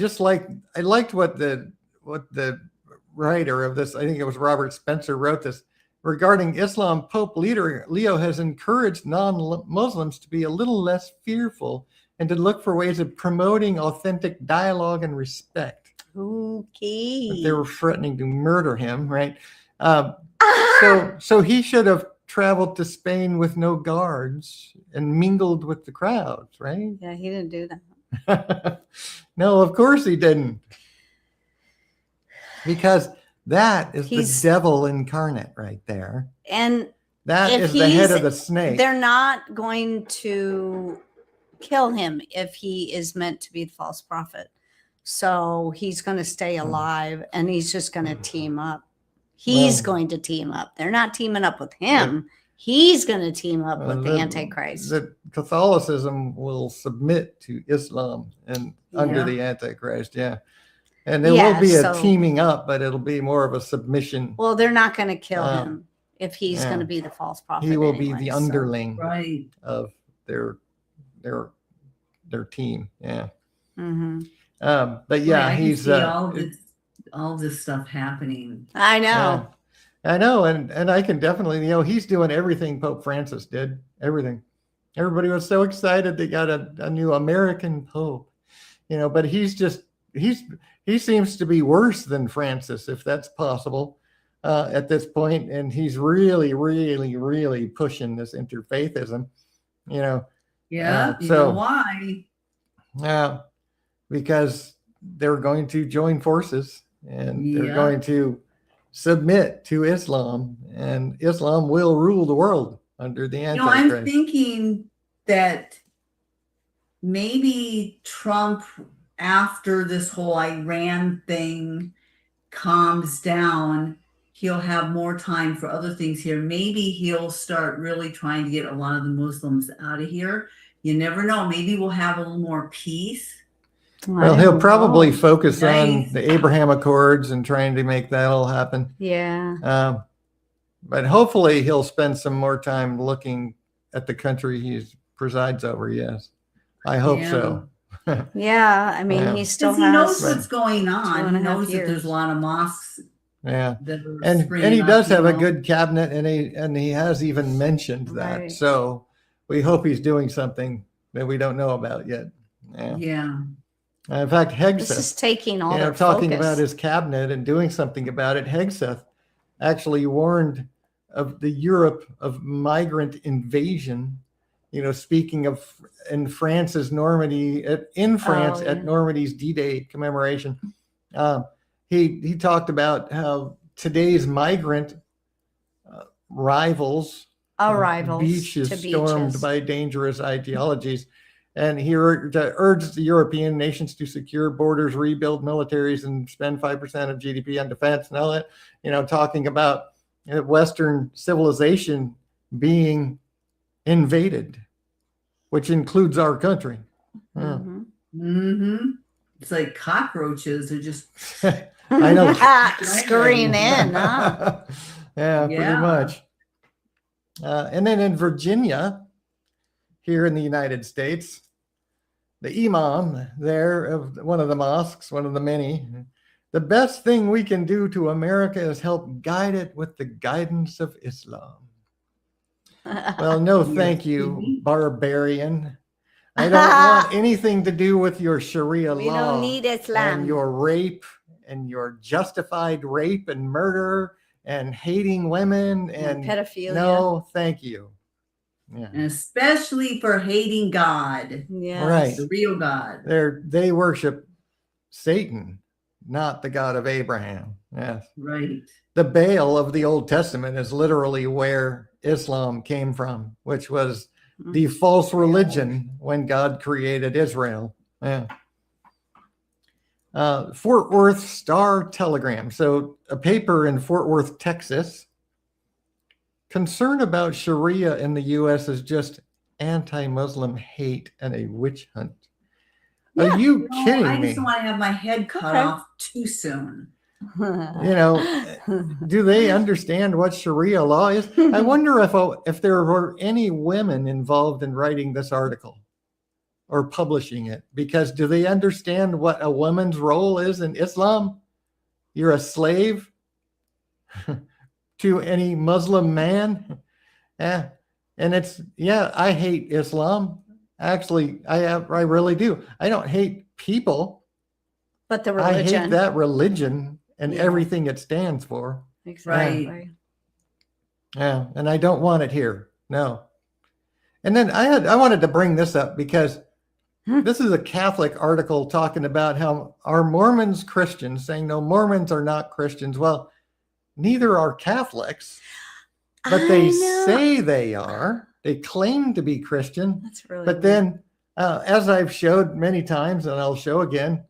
liked what the writer of this, I think it was Robert Spencer, wrote this. Regarding Islam, Pope Leo has encouraged non-Muslims to be a little less fearful and to look for ways of promoting authentic dialogue and respect. Okay. But they were threatening to murder him, right? So he should have traveled to Spain with no guards and mingled with the crowds, right? Yeah, he didn't do that. No, of course he didn't. Because that is the devil incarnate right there. And that is the head of the snake. They're not going to kill him if he is meant to be the false prophet. So he's going to stay alive and he's just going to team up. He's going to team up. They're not teaming up with him. He's going to team up with the Antichrist. The Catholicism will submit to Islam and under the Antichrist, and there will be a teaming up, but it'll be more of a submission. Well, they're not going to kill him if he's going to be the false prophet. He will be the underling of their team. Yeah. Mm-hmm. But he's all this stuff happening. I know. I know, and I can definitely, he's doing everything Pope Francis did. Everything. Everybody was so excited they got a new American Pope, but he seems to be worse than Francis, if that's possible, at this point. And he's really, really, really pushing this interfaithism, Yeah, you know why? Yeah, because they're going to join forces and they're going to submit to Islam, and Islam will rule the world under the Antichrist. I'm thinking that maybe Trump, after this whole Iran thing calms down, he'll have more time for other things here. Maybe he'll start really trying to get a lot of the Muslims out of here. You never know. Maybe we'll have a little more peace. Well, he'll probably know. focus Nice. on the Abraham Accords and trying to make that all happen. Yeah. But hopefully he'll spend some more time looking at the country he presides over. Yes, I hope Yeah. so. Yeah. I mean, Yeah. he still Because he knows has. what's going on. He 2.5 knows that there's years. a lot of mosques Yeah, that are and springing he up, does you have a know. good cabinet, and he has even mentioned that. Right. So we hope he's doing something that we don't know about yet. Yeah. Yeah. In fact, This is Hegseth, taking all their talking focus. about his cabinet and doing something about it, Hegseth actually warned of the Europe of migrant invasion. Speaking of in France's Normandy, in France Oh, yeah. at Normandy's D-Day commemoration, he talked about how today's migrant rivals Arrivals beaches to stormed beaches. by dangerous ideologies. And he urged the European nations to secure borders, rebuild militaries, and spend 5% of GDP on defense and all that, talking about Western civilization being invaded, which includes our country. Yeah. Mm-hmm. It's like cockroaches are just I know. Scurrying in, huh? Yeah, Yeah. pretty much. And then in Virginia, here in the United States, the imam there of one of the mosques, one of the many, the best thing we can do to America is help guide it with the guidance of Islam. Well, no, thank you, barbarian. I don't want anything to do with your Sharia We law don't need Islam. and your rape and your justified rape and murder and hating women and pedophilia. No, thank you. Yeah. and especially for hating God, Yes. Right. the real God. They worship Satan, not the God of Abraham. Yes. Right. The Baal of the Old Testament is literally where Islam came from, which was the false religion when God created Israel. Yeah. Fort Worth Star Telegram. So a paper in Fort Worth, Texas. Concern about Sharia in the U.S. is just anti-Muslim hate and a witch hunt. Yeah. Are you No, kidding I me? just don't want to have my head cut Okay. off too soon. Do they understand what Sharia law is? I wonder if there were any women involved in writing this article or publishing it, because do they understand what a woman's role is in Islam? You're a slave to any Muslim man. And I hate Islam. Actually, I really do. I don't hate people. But the I religion. hate that religion and Yeah. everything it stands for. Exactly. Yeah, and I don't want it here. No. And then I wanted to bring this up because this is a Catholic article talking about how are Mormons Christians, saying no, Mormons are not Christians. Well, neither are Catholics, but they I know. say they are. They claim to be Christian. That's really But weird. then, as I've showed many times, and I'll show again,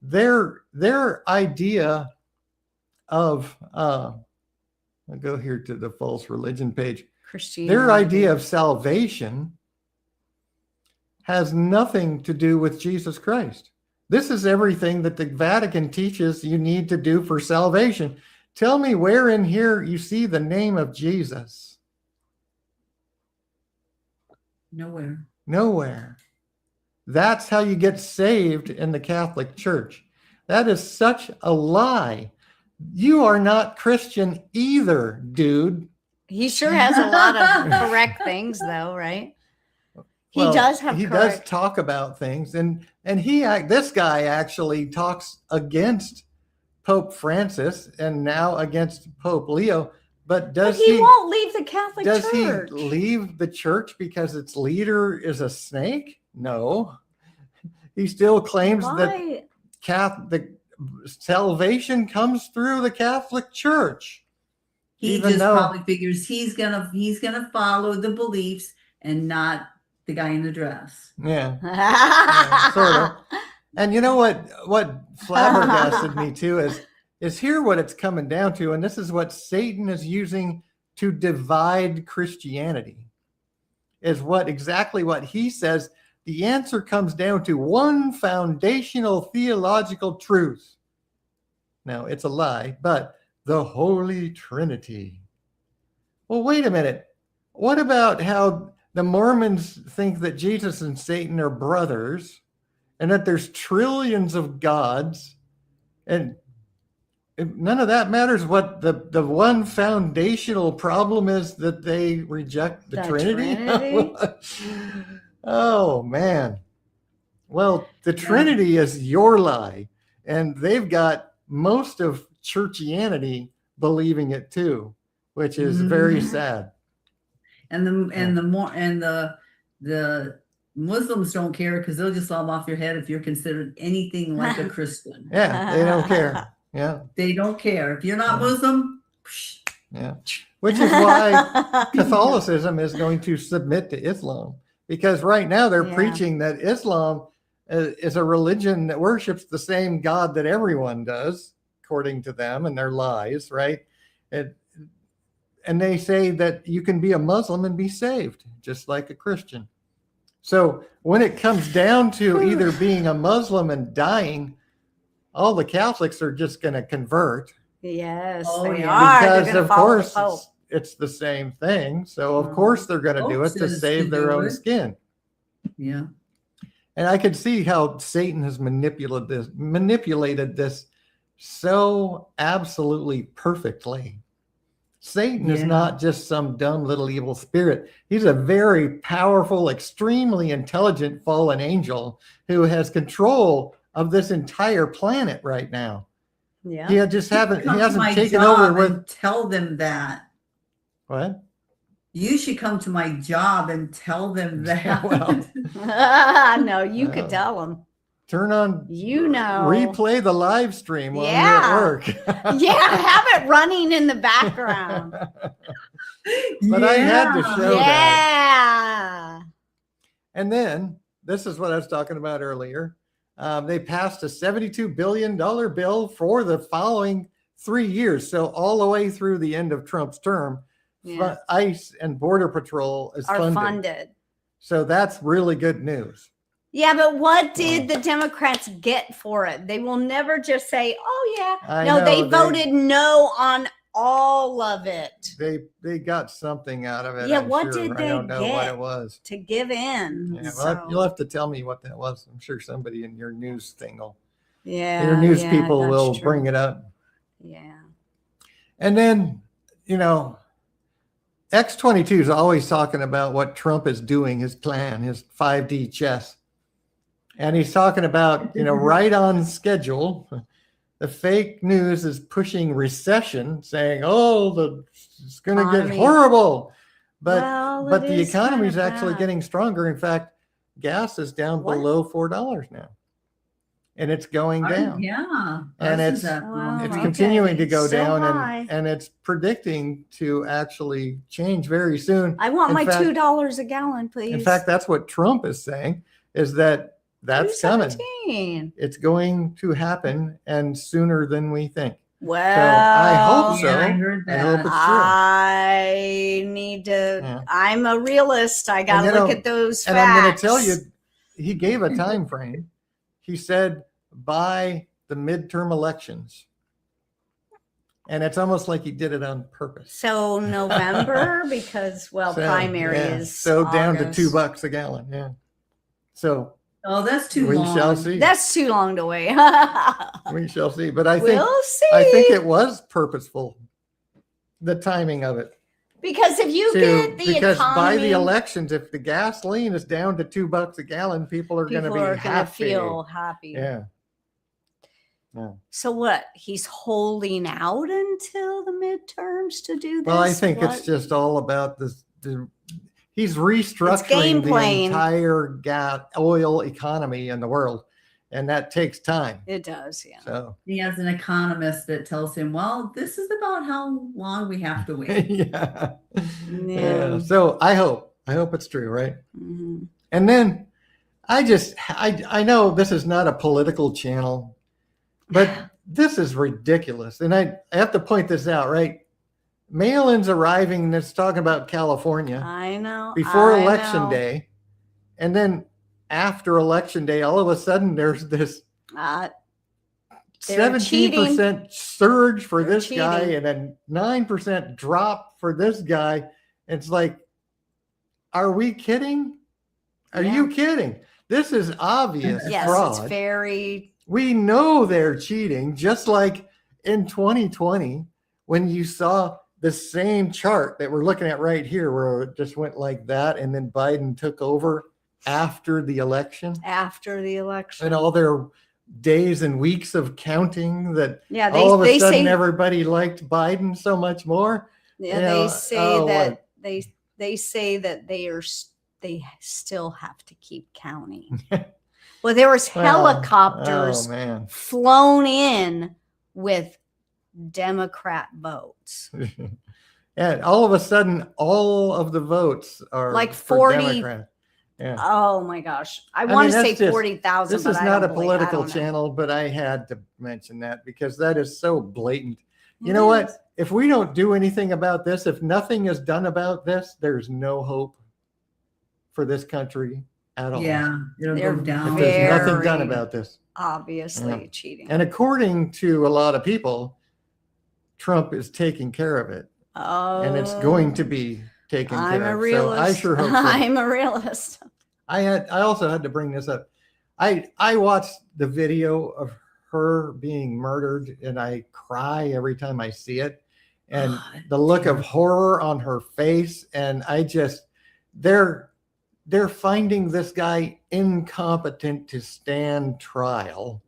their idea of I'll go here to the false religion page. Christianity. Their idea of salvation has nothing to do with Jesus Christ. This is everything that the Vatican teaches you need to do for salvation. Tell me where in here you see the name of Jesus. Nowhere. Nowhere. That's how you get saved in the Catholic Church. That is such a lie. You are not Christian either, dude. He sure has a lot of correct things, though, right? He Well, does have he correct. does talk about things, and this guy actually talks against Pope Francis and now against Pope Leo. But But does he won't leave the Catholic does Church. he leave the church because its leader is a snake? No. He still claims that Why? the salvation comes through the Catholic Church. He Even just though- probably figures he's gonna follow the beliefs and not the guy in the dress. Yeah. Sort of. And you know what flabbergasted me too is is here what it's coming down to, and this is what Satan is using to divide Christianity, is exactly what he says. The answer comes down to one foundational theological truth. Now, it's a lie, but the Holy Trinity. Well, wait a minute. What about how the Mormons think that Jesus and Satan are brothers and that there's trillions of gods, and none of that matters? What the one foundational problem is that they reject the Trinity? Oh, man. Well, the Trinity is your lie, and they've got most of churchianity believing it too, which is very sad. And the Muslims don't care because they'll just lob off your head if you're considered anything like a Christian. Yeah, they don't care. Yeah, they don't care if you're not Muslim. Yeah, which is why Catholicism is going to submit to Islam, because right now they're preaching that Islam is a religion that worships the same God that everyone does, according to them and their lies, right? And they say that you can be a Muslim and be saved, just like a Christian. So when it comes down to either being a Muslim and dying, all the Catholics are just going to convert. Yes, they are. Because, of course, it's the same thing. So, of course, they're going to do it to save their own skin. Yeah. And I can see how Satan has manipulated this so absolutely perfectly. Satan is not just some dumb little evil spirit. He's a very powerful, extremely intelligent fallen angel who has control of this entire planet right now. Yeah. He hasn't taken over with. Tell them that. What? You should come to my job and tell them that. Well, no, you could tell them. Turn on, replay the live stream while you're at work. Have it running in the background. But I had to show that. And then, this is what I was talking about earlier. They passed a $72 billion bill for the following 3 years. So all the way through the end of Trump's term, ICE and Border Patrol are funded. So that's really good news. Yeah, but what did the Democrats get for it? They will never just say, "Oh yeah." They voted no on all of it. They got something out of it. Yeah, I'm what sure. did they I don't know get what it was to give in? Yeah, well, you'll have to tell me what that was. I'm sure somebody in your news thing will. Yeah, your news people will bring it up. Yeah. And then, X-22 is always talking about what Trump is doing, his plan, his 5D chess. And he's talking about, right on schedule. The fake news is pushing recession, saying, it's going to get horrible. But the economy is actually getting stronger. In fact, gas is down below $4 now. And it's going down. Yeah. And it's continuing to go down. And it's predicting to actually change very soon. I want my $2 a gallon, please. In fact, that's what Trump is saying, is that's coming. It's going to happen, and sooner than we think. Well, so I hope so. Yeah, I heard that. I hope it's true. I need to. Yeah. I'm a realist. I got to look at those facts. And I'm going to tell you, he gave a time frame. He said by the midterm elections, and it's almost like he did it on purpose. So November, because primary is so August. Down to $2 a gallon. Yeah. So. Oh, that's too long. We shall see. That's too long to wait. We shall see. But I think it was purposeful, the timing of it. Because if you get the economy, by the elections, if the gasoline is down to $2 a gallon, people are going to be happy. Feel happy. Yeah. So what? He's holding out until the midterms to do this? Well, I think it's just all about this. He's restructuring the entire oil economy in the world, and that takes time. It does, yeah. So he has an economist that tells him, well, this is about how long we have to wait. Yeah. So I hope it's true, right? Mm-hmm. And then I know this is not a political channel, but this is ridiculous. And I have to point this out, right? Mail-ins arriving, that's talking about California I know. before I election know. day. And then after election day, all of a sudden there's this They're 17% surge for They're this guy cheating. and a 9% drop for this guy. It's like, are we kidding? Are Yeah. you kidding? This is obvious Yes, fraud. it's very. We know they're cheating, just like in 2020 when you saw the same chart that we're looking at right here, where it just went like that, and then Biden took over after the election, After the election. and all their days and weeks of counting that Yeah, all of a they sudden say. everybody liked Biden so much more. Yeah, you they know, say oh, that what? they say that they still have to keep counting. Well, there was Well, helicopters Oh man. flown in with Democrat votes. And all of a sudden, all of the votes are Like for 40 Democrat. Yeah. Oh my gosh. I mean, want to that's say just- 40,000. This but is I not don't a believe- I political don't know. channel, but I had to mention that because that is so blatant. You It know is. what? If we don't do anything about this, if nothing is done about this, there's no hope for this country at all. Yeah, it'll They're go If down. there's nothing done Very- about this. Obviously Yeah. cheating. And according to a lot of people, Trump is taking care of it. And it's going to be taken I'm care a of. realist. So I sure hope so. I'm a realist. I also had to bring this up. I watched the video of her being murdered and I cry every time I see it. And Oh, the look of horror on her face. And I just, they're finding this guy incompetent to stand trial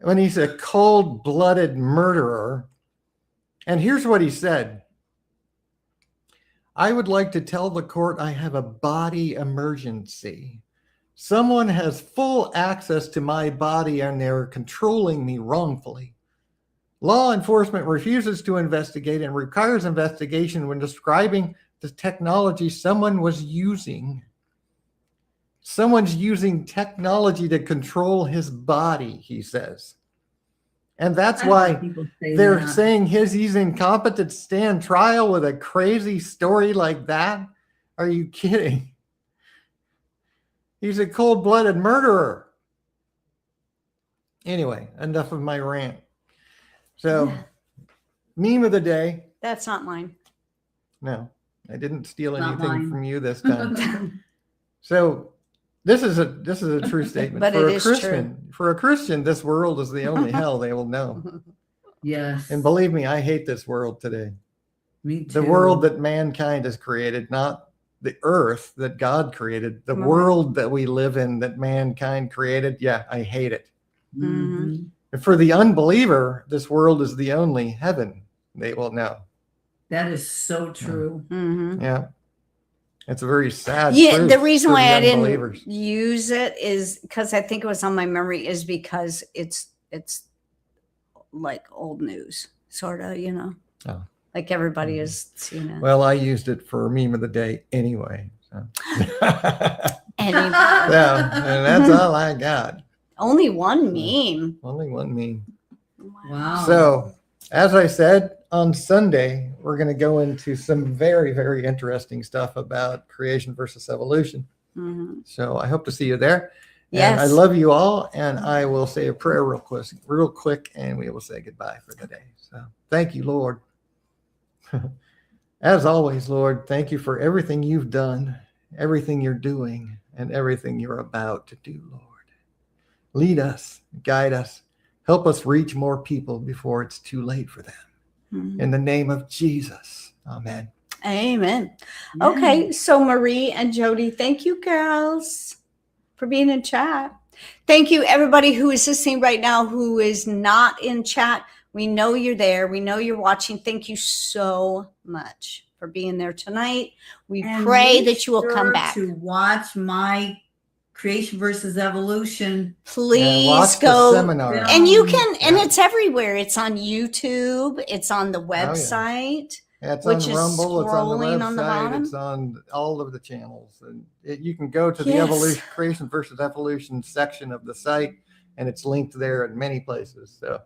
when he's a cold-blooded murderer. And here's what he said. I would like to tell the court I have a body emergency. Someone has full access to my body and they're controlling me wrongfully. Law enforcement refuses to investigate and requires investigation when describing the technology someone was using. Someone's using technology to control his body, he says. And that's I why like people say they're that. saying he's incompetent to stand trial with a crazy story like that. Are you kidding? He's a cold-blooded murderer. Anyway, enough of my rant. So, Yeah. meme of the day. That's not mine. No, I didn't steal Not anything mine. from you this time. So, this is a true statement. But for it a is Christian, for a Christian, this world is the only hell they will know. Yes. And believe me, I hate this world today. Me too. The world that mankind has created, not the earth that God created, the Mhm. world that we live in that mankind created. Yeah, I hate it. Mhm. And for the unbeliever, this world is the only heaven they will know. That is so true. Mhm. Yeah. It's a very sad Yeah, truth the reason for why the I didn't unbelievers. use it is because I think it was on my memory is because it's like old news, sort of, you know. Oh. Like everybody Mhm. has seen it. Well, I used it for meme of the day anyway. So. Any- So, and that's all I got. only one meme. Only one meme. Wow. So, as I said, on Sunday, we're going to go into some very, very interesting stuff about creation versus evolution. Mhm. So, I hope to see you there. Yes. And I love you all. And I will say a prayer real quick, and we will say goodbye for the day. So, thank you, Lord. As always, Lord, thank you for everything you've done, everything you're doing, and everything you're about to do, Lord. Lead us, guide us, help us reach more people before it's too late for them. Mhm. In the name of Jesus. Amen. Amen. Yeah. Okay, so Marie and Jody, thank you, girls, for being in chat. Thank you, everybody who is listening right now who is not in chat. We know you're there. We know you're watching. Thank you so much for being there tonight. We And pray make that you will come sure back. to watch my Creation versus Evolution. Please watch the go. seminar. Yeah. And you can, and Yeah. it's everywhere. It's on YouTube. It's on the website. It's Which on is Rumble. It's on the scrolling website. on the bottom. It's on all of the channels. And you can go to the Yes. evolution, creation versus evolution section of the site and it's linked there in many places. So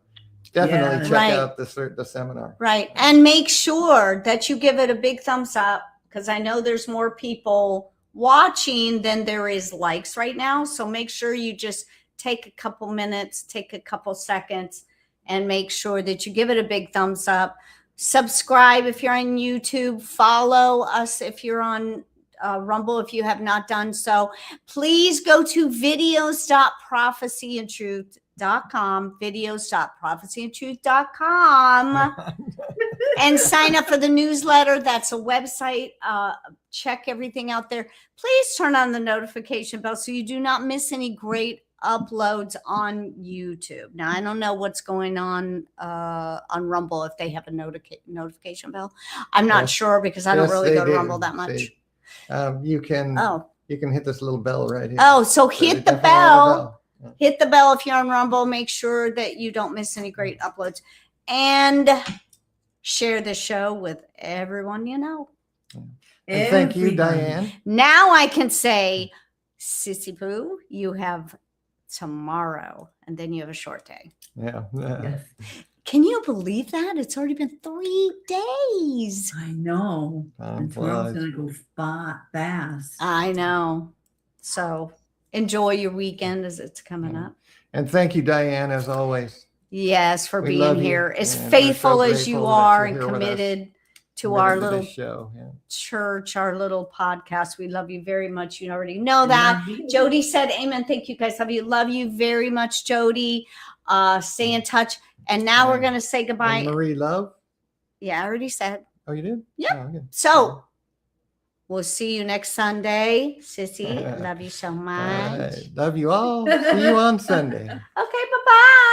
definitely Yeah. check Right. out the seminar. Right. And make sure that you give it a big thumbs up, because I know there's more people watching than there is likes right now. So make sure you just take a couple minutes, take a couple seconds, and make sure that you give it a big thumbs up. Subscribe if you're on YouTube. Follow us if you're on Rumble if you have not done so. Please go to videos.prophecyandtruth.com, videos.prophecyandtruth.com, and sign up for the newsletter. That's a website. Check everything out there. Please turn on the notification bell so you do not miss any great uploads on YouTube. Now, I don't know what's going on Rumble, if they have a notification bell. I'm not Yes. sure, because I don't Yes, really they go to do. Rumble that much. You can Oh, hit this little bell right here. oh, so So they hit the definitely have a bell. Yeah. Hit the bell if you're on Rumble. Make sure that you don't miss any great uploads, and share the show with everyone you know. And thank you, Everybody. Diane. Now I can say, Sissy Pooh, you have tomorrow, and then you have a short day. Yeah. Yes, Can you believe that? It's already been 3 days. I know. Time And tomorrow's flies. gonna go fast. I know. So enjoy your weekend as it's coming Yeah. up. And thank you, Diane, as always. Yes, for We being love you, here. As and we're so faithful as you grateful that are you're and here with us. committed to Committed our to little this show. Yeah. church, our little podcast. We love you very much. You already know that. Love you. Jody said, amen. Thank you guys. Love you very much, Jody. Stay in touch. And now we're And- going to say goodbye. And Marie Love. Yeah, I already said. Oh, you did? Yep. Oh, good. So we'll see you next Sunday. Sissy, love you so All much. right. Love you all. See you on Sunday. Okay, bye-bye.